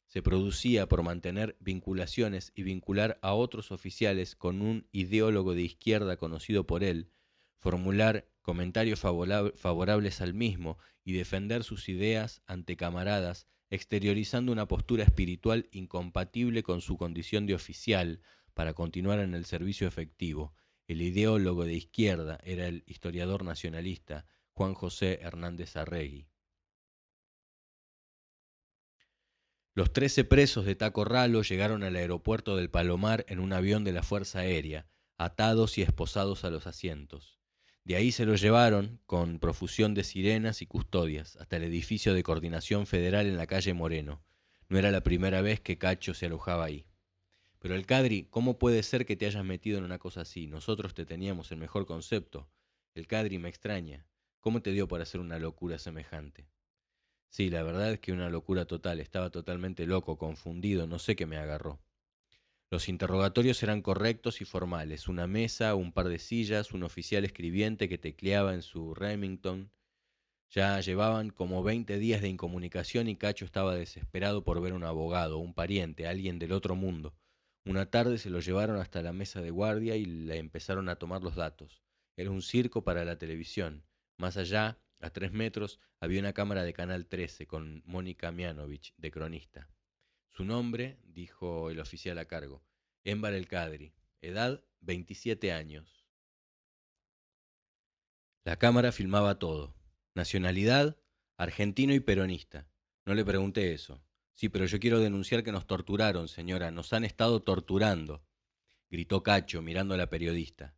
Speaker 1: se producía por mantener vinculaciones y vincular a otros oficiales con un ideólogo de izquierda conocido por él, formular comentarios favorables al mismo y defender sus ideas ante camaradas, exteriorizando una postura espiritual incompatible con su condición de oficial para continuar en el servicio efectivo. El ideólogo de izquierda era el historiador nacionalista Juan José Hernández Arregui. Los 13 presos de Taco Ralo llegaron al aeropuerto del Palomar en un avión de la Fuerza Aérea, atados y esposados a los asientos. De ahí se los llevaron, con profusión de sirenas y custodias, hasta el edificio de Coordinación Federal en la calle Moreno. No era la primera vez que Cacho se alojaba ahí. Pero el Cadri, ¿cómo puede ser que te hayas metido en una cosa así? Nosotros te teníamos el mejor concepto. El Cadri me extraña. ¿Cómo te dio por hacer una locura semejante? Sí, la verdad es que una locura total. Estaba totalmente loco, confundido, no sé qué me agarró. Los interrogatorios eran correctos y formales. Una mesa, un par de sillas, un oficial escribiente que tecleaba en su Remington. Ya llevaban como 20 días de incomunicación y Cacho estaba desesperado por ver un abogado, un pariente, alguien del otro mundo. Una tarde se lo llevaron hasta la mesa de guardia y le empezaron a tomar los datos. Era un circo para la televisión. Más allá, a 3 metros, había una cámara de Canal 13 con Mónica Mianovich, de cronista. Su nombre, dijo el oficial a cargo, Émbar El Cadri. Edad, 27 años. La cámara filmaba todo. Nacionalidad, argentino y peronista. No le pregunté eso. Sí, pero yo quiero denunciar que nos torturaron, señora. Nos han estado torturando, gritó Cacho, mirando a la periodista.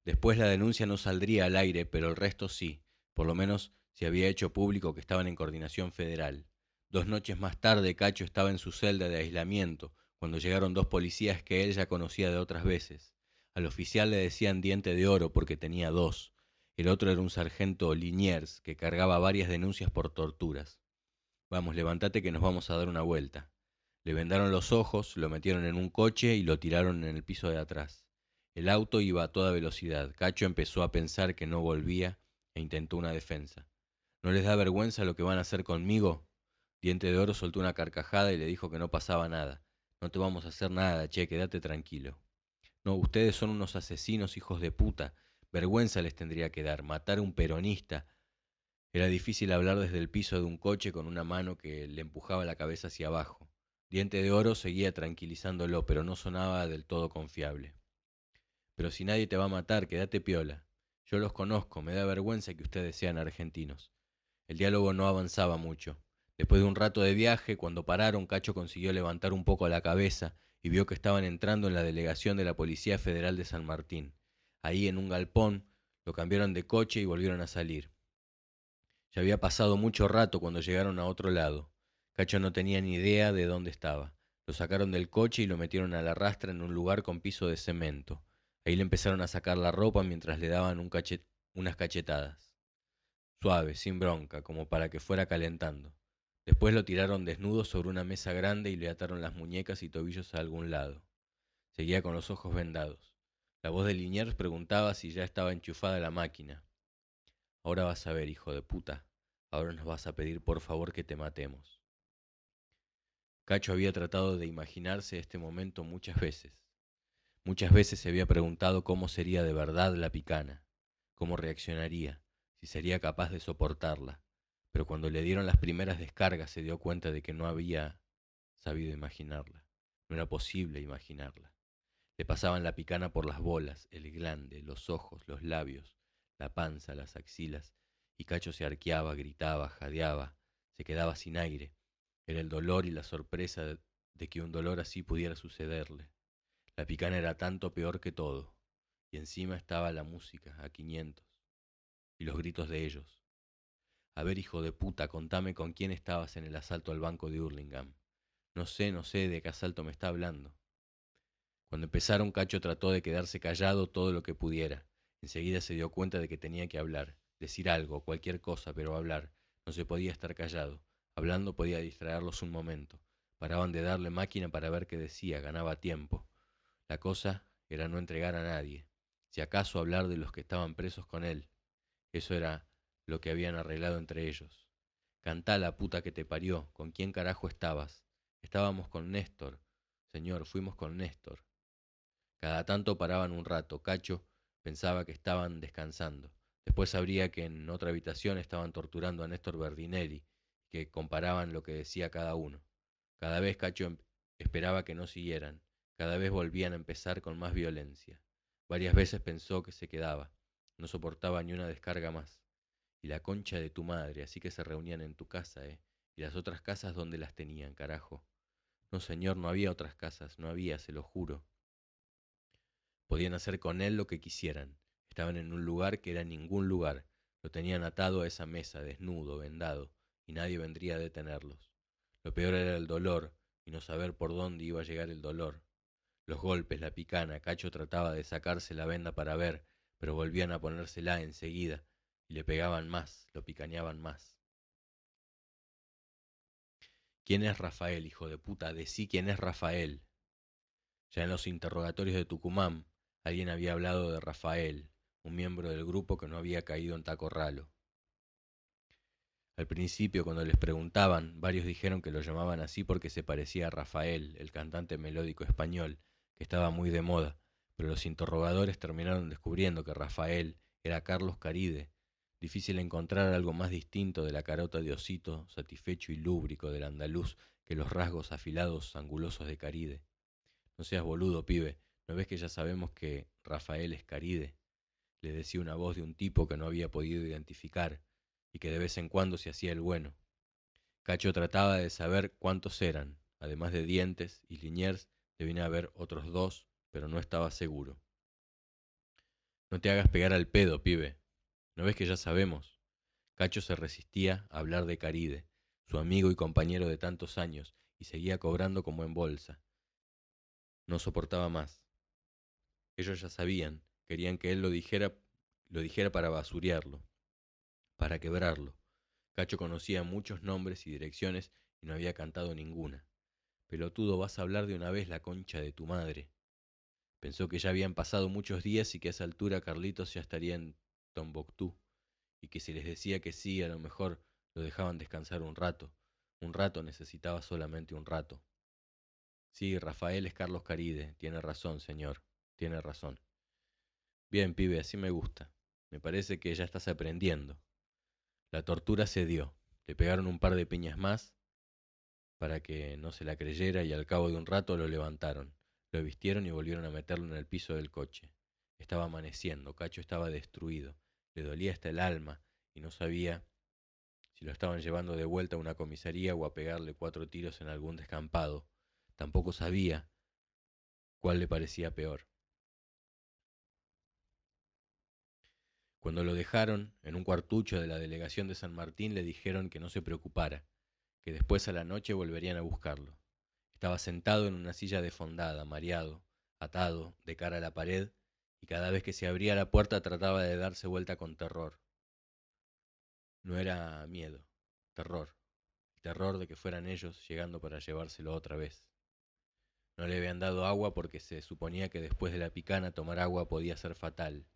Speaker 1: Después la denuncia no saldría al aire, pero el resto sí. Por lo menos se había hecho público que estaban en coordinación federal. 2 noches más tarde, Cacho estaba en su celda de aislamiento, cuando llegaron 2 policías que él ya conocía de otras veces. Al oficial le decían diente de oro porque tenía dos. El otro era un sargento Liniers que cargaba varias denuncias por torturas. Vamos, levántate que nos vamos a dar una vuelta. Le vendaron los ojos, lo metieron en un coche y lo tiraron en el piso de atrás. El auto iba a toda velocidad. Cacho empezó a pensar que no volvía e intentó una defensa. ¿No les da vergüenza lo que van a hacer conmigo? Diente de Oro soltó una carcajada y le dijo que no pasaba nada. No te vamos a hacer nada, che, quédate tranquilo. No, ustedes son unos asesinos, hijos de puta. Vergüenza les tendría que dar, matar a un peronista. Era difícil hablar desde el piso de un coche con una mano que le empujaba la cabeza hacia abajo. Diente de Oro seguía tranquilizándolo, pero no sonaba del todo confiable. Pero si nadie te va a matar, quédate piola. Yo los conozco, me da vergüenza que ustedes sean argentinos. El diálogo no avanzaba mucho. Después de un rato de viaje, cuando pararon, Cacho consiguió levantar un poco la cabeza y vio que estaban entrando en la delegación de la Policía Federal de San Martín. Ahí, en un galpón, lo cambiaron de coche y volvieron a salir. Ya había pasado mucho rato cuando llegaron a otro lado. Cacho no tenía ni idea de dónde estaba. Lo sacaron del coche y lo metieron a la rastra en un lugar con piso de cemento. Ahí le empezaron a sacar la ropa mientras le daban unas cachetadas. Suave, sin bronca, como para que fuera calentando. Después lo tiraron desnudo sobre una mesa grande y le ataron las muñecas y tobillos a algún lado. Seguía con los ojos vendados. La voz de Liniers preguntaba si ya estaba enchufada la máquina. Ahora vas a ver, hijo de puta. Ahora nos vas a pedir por favor que te matemos. Cacho había tratado de imaginarse este momento muchas veces. Muchas veces se había preguntado cómo sería de verdad la picana, cómo reaccionaría, si sería capaz de soportarla. Pero cuando le dieron las primeras descargas se dio cuenta de que no había sabido imaginarla. No era posible imaginarla. Le pasaban la picana por las bolas, el glande, los ojos, los labios, la panza, las axilas, y Cacho se arqueaba, gritaba, jadeaba, se quedaba sin aire. Era el dolor y la sorpresa de que un dolor así pudiera sucederle. La picana era tanto peor que todo, y encima estaba la música a 500, y los gritos de ellos. A ver, hijo de puta, contame con quién estabas en el asalto al banco de Hurlingham. No sé de qué asalto me está hablando. Cuando empezaron, Cacho trató de quedarse callado todo lo que pudiera. Enseguida se dio cuenta de que tenía que hablar, decir algo, cualquier cosa, pero hablar. No se podía estar callado. Hablando podía distraerlos un momento. Paraban de darle máquina para ver qué decía, ganaba tiempo. La cosa era no entregar a nadie. Si acaso hablar de los que estaban presos con él. Eso era lo que habían arreglado entre ellos. Cantá la puta que te parió. ¿Con quién carajo estabas? Estábamos con Néstor. Señor, fuimos con Néstor. Cada tanto paraban un rato. Cacho pensaba que estaban descansando. Después sabría que en otra habitación estaban torturando a Néstor Berdinelli, que comparaban lo que decía cada uno. Cada vez Cacho esperaba que no siguieran. Cada vez volvían a empezar con más violencia. Varias veces pensó que se quedaba. No soportaba ni una descarga más. Y la concha de tu madre, así que se reunían en tu casa, ¿eh? Y las otras casas donde las tenían, carajo. No, señor, no había otras casas, no había, se lo juro. Podían hacer con él lo que quisieran. Estaban en un lugar que era ningún lugar. Lo tenían atado a esa mesa, desnudo, vendado, y nadie vendría a detenerlos. Lo peor era el dolor, y no saber por dónde iba a llegar el dolor. Los golpes, la picana, Cacho trataba de sacarse la venda para ver, pero volvían a ponérsela enseguida, y le pegaban más, lo picaneaban más. ¿Quién es Rafael, hijo de puta? Decí quién es Rafael. Ya en los interrogatorios de Tucumán, alguien había hablado de Rafael, un miembro del grupo que no había caído en Tacorralo. Al principio, cuando les preguntaban, varios dijeron que lo llamaban así porque se parecía a Rafael, el cantante melódico español, que estaba muy de moda, pero los interrogadores terminaron descubriendo que Rafael era Carlos Caride. Difícil encontrar algo más distinto de la carota de osito, satisfecho y lúbrico del andaluz que los rasgos afilados, angulosos de Caride. No seas boludo, pibe. ¿No ves que ya sabemos que Rafael es Caride? Le decía una voz de un tipo que no había podido identificar y que de vez en cuando se hacía el bueno. Cacho trataba de saber cuántos eran. Además de Dientes y Liniers, debían haber otros dos, pero no estaba seguro. No te hagas pegar al pedo, pibe. ¿No ves que ya sabemos? Cacho se resistía a hablar de Caride, su amigo y compañero de tantos años, y seguía cobrando como en bolsa. No soportaba más. Ellos ya sabían, querían que él lo dijera para basurearlo, para quebrarlo. Cacho conocía muchos nombres y direcciones y no había cantado ninguna. Pelotudo, vas a hablar de una vez la concha de tu madre. Pensó que ya habían pasado muchos días y que a esa altura Carlitos ya estaría en Tombuctú, y que si les decía que sí, a lo mejor lo dejaban descansar un rato. Un rato necesitaba solamente un rato. Sí, Rafael es Carlos Caride, tiene razón, señor, tiene razón. Bien, pibe, así me gusta. Me parece que ya estás aprendiendo. La tortura se dio. Le pegaron un par de piñas más para que no se la creyera y al cabo de un rato lo levantaron. Lo vistieron y volvieron a meterlo en el piso del coche. Estaba amaneciendo, Cacho estaba destruido, le dolía hasta el alma y no sabía si lo estaban llevando de vuelta a una comisaría o a pegarle 4 tiros en algún descampado. Tampoco sabía cuál le parecía peor. Cuando lo dejaron en un cuartucho de la delegación de San Martín le dijeron que no se preocupara, que después a la noche volverían a buscarlo. Estaba sentado en una silla defondada, mareado, atado, de cara a la pared, y cada vez que se abría la puerta trataba de darse vuelta con terror. No era miedo, terror. El terror de que fueran ellos llegando para llevárselo otra vez. No le habían dado agua porque se suponía que después de la picana tomar agua podía ser fatal.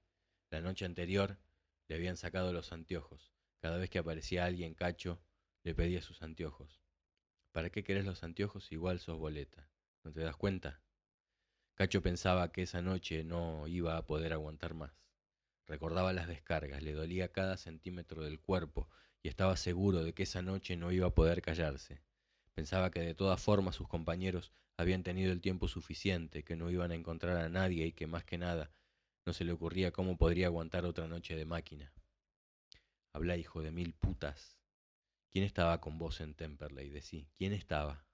Speaker 1: La noche anterior le habían sacado los anteojos. Cada vez que aparecía alguien Cacho, le pedía sus anteojos. ¿Para qué querés los anteojos si igual sos boleta? ¿No te das cuenta? Cacho pensaba que esa noche no iba a poder aguantar más. Recordaba las descargas, le dolía cada centímetro del cuerpo y estaba seguro de que esa noche no iba a poder callarse. Pensaba que de todas formas sus compañeros habían tenido el tiempo suficiente, que no iban a encontrar a nadie y que más que nada no se le ocurría cómo podría aguantar otra noche de máquina. Habla, hijo de mil putas. ¿Quién estaba con vos en Temperley? Decí, ¿quién estaba?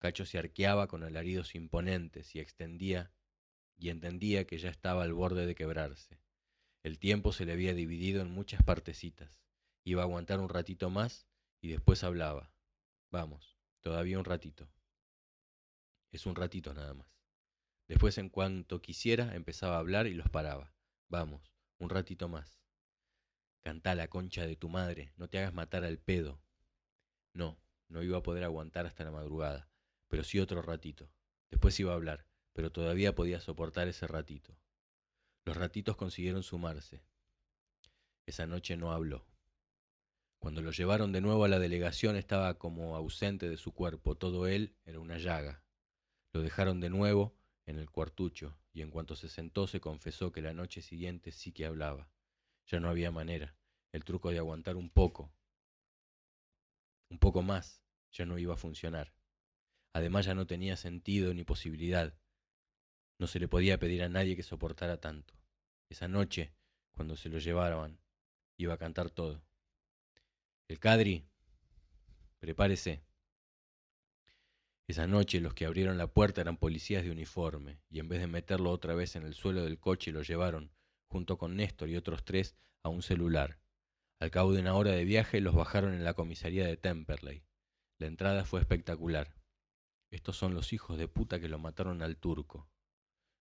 Speaker 1: Cacho se arqueaba con alaridos imponentes y extendía y entendía que ya estaba al borde de quebrarse. El tiempo se le había dividido en muchas partecitas. Iba a aguantar un ratito más y después hablaba. Vamos, todavía un ratito. Es un ratito nada más. Después, en cuanto quisiera, empezaba a hablar y los paraba. Vamos, un ratito más. Cantá la concha de tu madre, no te hagas matar al pedo. No, no iba a poder aguantar hasta la madrugada, pero sí otro ratito. Después iba a hablar, pero todavía podía soportar ese ratito. Los ratitos consiguieron sumarse. Esa noche no habló. Cuando lo llevaron de nuevo a la delegación estaba como ausente de su cuerpo, todo él era una llaga. Lo dejaron de nuevo en el cuartucho y en cuanto se sentó se confesó que la noche siguiente sí que hablaba. Ya no había manera, el truco de aguantar un poco más, ya no iba a funcionar. Además ya no tenía sentido ni posibilidad. No se le podía pedir a nadie que soportara tanto. Esa noche, cuando se lo llevaban, iba a cantar todo. El Cadri, prepárese. Esa noche los que abrieron la puerta eran policías de uniforme, y en vez de meterlo otra vez en el suelo del coche lo llevaron, junto con Néstor y otros 3, a un celular. Al cabo de una hora de viaje los bajaron en la comisaría de Temperley. La entrada fue espectacular. Estos son los hijos de puta que lo mataron al turco,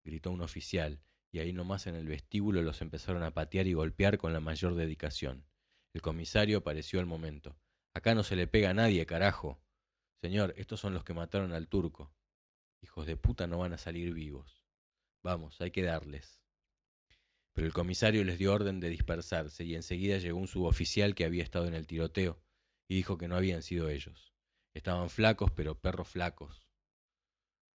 Speaker 1: gritó un oficial, y ahí nomás en el vestíbulo los empezaron a patear y golpear con la mayor dedicación. El comisario apareció al momento. Acá no se le pega a nadie, carajo. Señor, estos son los que mataron al turco. Hijos de puta no van a salir vivos. Vamos, hay que darles. Pero el comisario les dio orden de dispersarse y enseguida llegó un suboficial que había estado en el tiroteo y dijo que no habían sido ellos. Estaban flacos, pero perros flacos.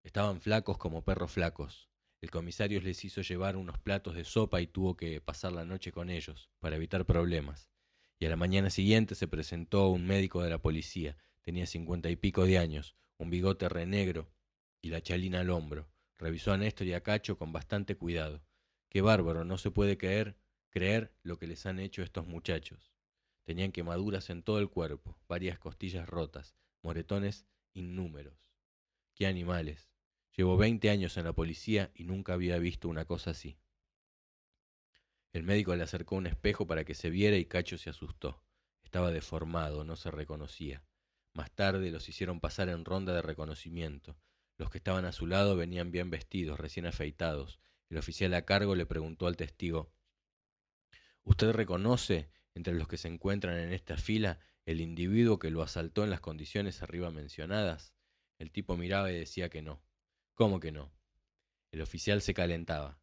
Speaker 1: Estaban flacos como perros flacos. El comisario les hizo llevar unos platos de sopa y tuvo que pasar la noche con ellos, para evitar problemas. Y a la mañana siguiente se presentó un médico de la policía. Tenía 50 y pico de años, un bigote renegro y la chalina al hombro. Revisó a Néstor y a Cacho con bastante cuidado. Qué bárbaro, no se puede creer lo que les han hecho estos muchachos. Tenían quemaduras en todo el cuerpo, varias costillas rotas, moretones innúmeros. Qué animales. Llevo 20 años en la policía y nunca había visto una cosa así. El médico le acercó un espejo para que se viera y Cacho se asustó. Estaba deformado, no se reconocía. Más tarde los hicieron pasar en ronda de reconocimiento. Los que estaban a su lado venían bien vestidos, recién afeitados. El oficial a cargo le preguntó al testigo: ¿Usted reconoce entre los que se encuentran en esta fila el individuo que lo asaltó en las condiciones arriba mencionadas? El tipo miraba y decía que no. ¿Cómo que no? El oficial se calentaba.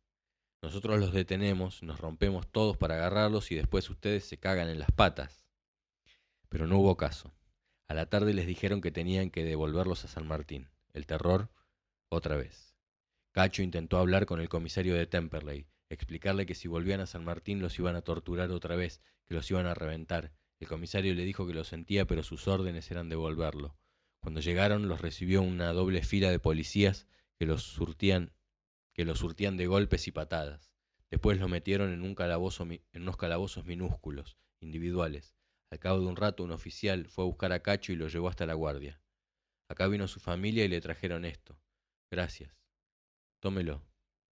Speaker 1: Nosotros los detenemos, nos rompemos todos para agarrarlos y después ustedes se cagan en las patas. Pero no hubo caso. A la tarde les dijeron que tenían que devolverlos a San Martín. El terror, otra vez. Cacho intentó hablar con el comisario de Temperley, explicarle que si volvían a San Martín los iban a torturar otra vez, que los iban a reventar. El comisario le dijo que lo sentía, pero sus órdenes eran devolverlo. Cuando llegaron los recibió una doble fila de policías que los surtían de golpes y patadas. Después lo metieron en en unos calabozos minúsculos, individuales. Al cabo de un rato un oficial fue a buscar a Cacho y lo llevó hasta la guardia. Acá vino su familia y le trajeron esto. Gracias. Tómelo.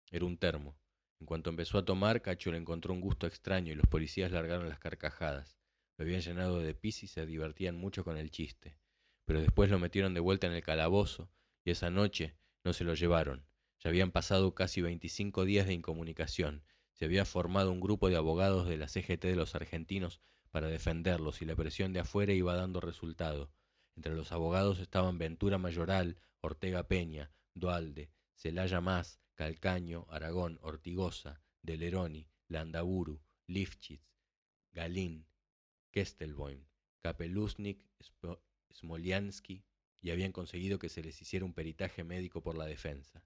Speaker 1: Era un termo. En cuanto empezó a tomar, Cacho le encontró un gusto extraño y los policías largaron las carcajadas. Lo habían llenado de pis y se divertían mucho con el chiste. Pero después lo metieron de vuelta en el calabozo y esa noche no se lo llevaron. Ya habían pasado casi 25 días de incomunicación. Se había formado un grupo de abogados de la CGT de los argentinos para defenderlos y la presión de afuera iba dando resultado. Entre los abogados estaban Ventura Mayoral, Ortega Peña, Dualde, Celaya Más, Calcaño, Aragón, Ortigosa, Deleroni, Landaburu, Lifchitz, Galín, Kestelboim, Kapeluznik, Smoliansky, y habían conseguido que se les hiciera un peritaje médico por la defensa.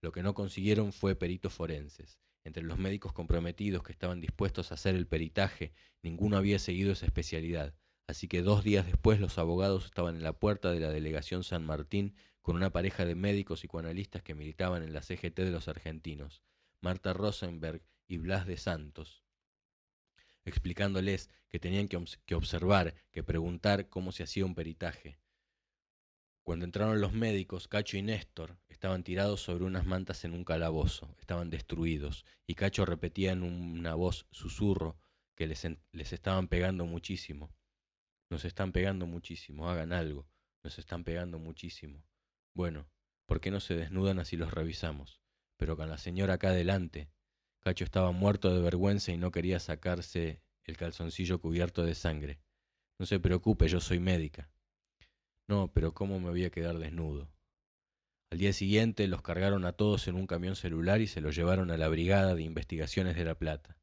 Speaker 1: Lo que no consiguieron fue peritos forenses. Entre los médicos comprometidos que estaban dispuestos a hacer el peritaje, ninguno había seguido esa especialidad, así que 2 días después los abogados estaban en la puerta de la delegación San Martín con una pareja de médicos psicoanalistas que militaban en la CGT de los argentinos, Marta Rosenberg y Blas de Santos, explicándoles que tenían que observar, que preguntar cómo se hacía un peritaje. Cuando entraron los médicos, Cacho y Néstor estaban tirados sobre unas mantas en un calabozo, estaban destruidos, y Cacho repetía en una voz susurro que les estaban pegando muchísimo. Nos están pegando muchísimo, hagan algo, nos están pegando muchísimo. Bueno, ¿por qué no se desnudan así los revisamos? Pero con la señora acá adelante. Cacho estaba muerto de vergüenza y no quería sacarse el calzoncillo cubierto de sangre. No se preocupe, yo soy médica. No, pero ¿cómo me voy a quedar desnudo? Al día siguiente los cargaron a todos en un camión celular y se los llevaron a la Brigada de Investigaciones de La Plata.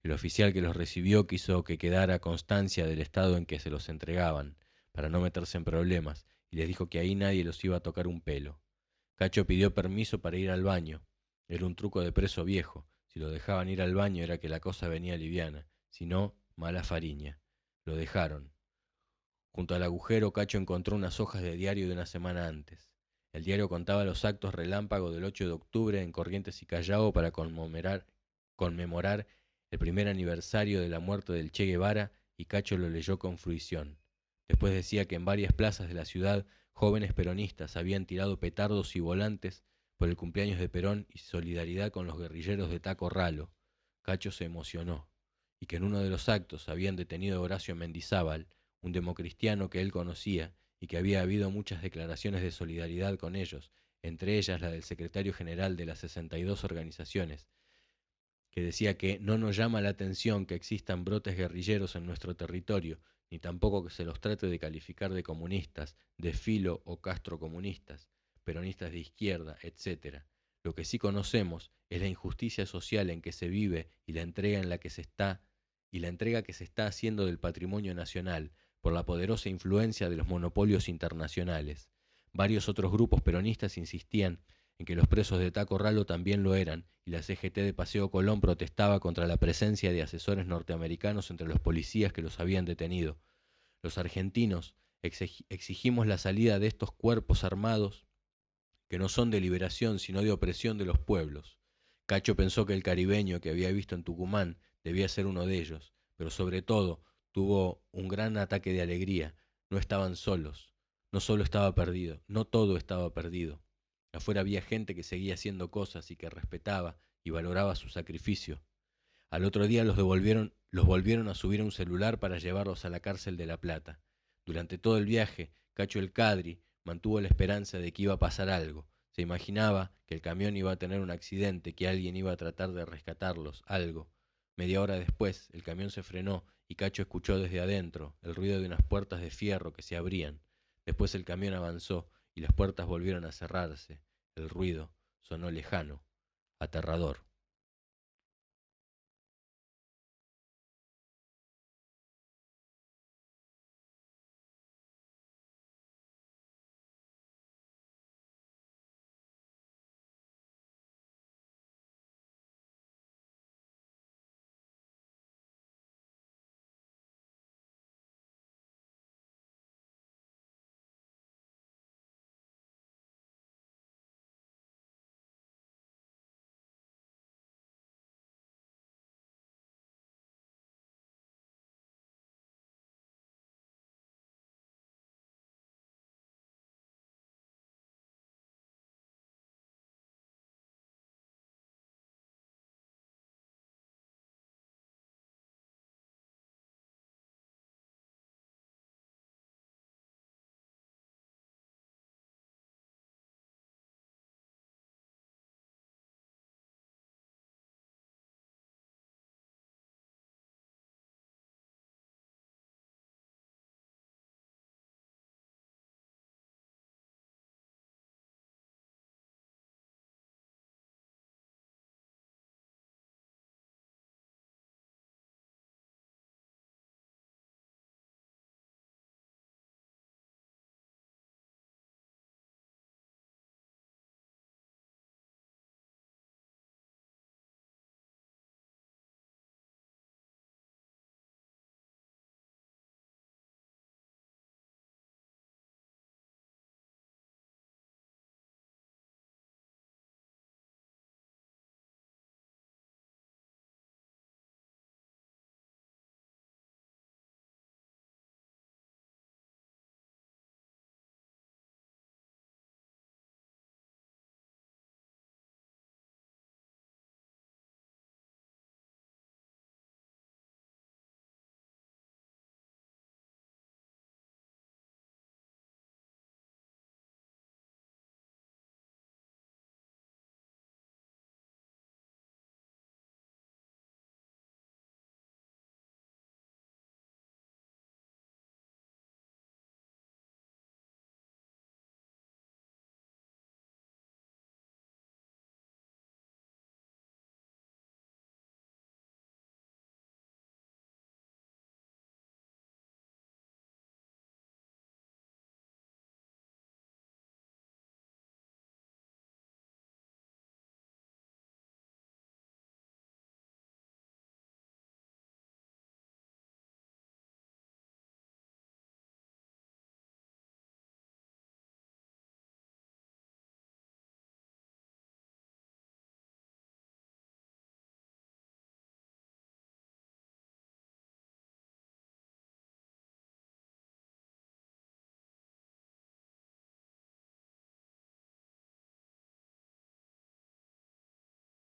Speaker 1: El oficial que los recibió quiso que quedara constancia del estado en que se los entregaban, para no meterse en problemas, y les dijo que ahí nadie los iba a tocar un pelo. Cacho pidió permiso para ir al baño. Era un truco de preso viejo. Si lo dejaban ir al baño era que la cosa venía liviana, si no, mala fariña. Lo dejaron. Junto al agujero, Cacho encontró unas hojas de diario de una semana antes. El diario contaba los actos relámpago del 8 de octubre en Corrientes y Callao para conmemorar el primer aniversario de la muerte del Che Guevara, y Cacho lo leyó con fruición. Después decía que en varias plazas de la ciudad jóvenes peronistas habían tirado petardos y volantes por el cumpleaños de Perón y solidaridad con los guerrilleros de Taco Ralo. Cacho se emocionó. Y que en uno de los actos habían detenido a Horacio Mendizábal, un democristiano que él conocía, y que había habido muchas declaraciones de solidaridad con ellos, entre ellas la del secretario general de las 62 organizaciones, que decía que no nos llama la atención que existan brotes guerrilleros en nuestro territorio, ni tampoco que se los trate de calificar de comunistas, de filo o castrocomunistas, peronistas de izquierda, etc. Lo que sí conocemos es la injusticia social en que se vive y la entrega que se está haciendo del patrimonio nacional por la poderosa influencia de los monopolios internacionales. Varios otros grupos peronistas insistían en que los presos de Taco Ralo también lo eran, y la CGT de Paseo Colón protestaba contra la presencia de asesores norteamericanos entre los policías que los habían detenido. Los argentinos exigimos la salida de estos cuerpos armados que no son de liberación sino de opresión de los pueblos. Cacho pensó que el caribeño que había visto en Tucumán debía ser uno de ellos, pero sobre todo tuvo un gran ataque de alegría. No estaban solos, no solo estaba perdido, no todo estaba perdido. Afuera había gente que seguía haciendo cosas y que respetaba y valoraba su sacrificio. Al otro día los volvieron a subir a un celular para llevarlos a la cárcel de La Plata. Durante todo el viaje, Cacho el Cadri mantuvo la esperanza de que iba a pasar algo. Se imaginaba que el camión iba a tener un accidente, que alguien iba a tratar de rescatarlos, algo. Media hora después, el camión se frenó y Cacho escuchó desde adentro el ruido de unas puertas de fierro que se abrían. Después el camión avanzó y las puertas volvieron a cerrarse. El ruido sonó lejano, aterrador.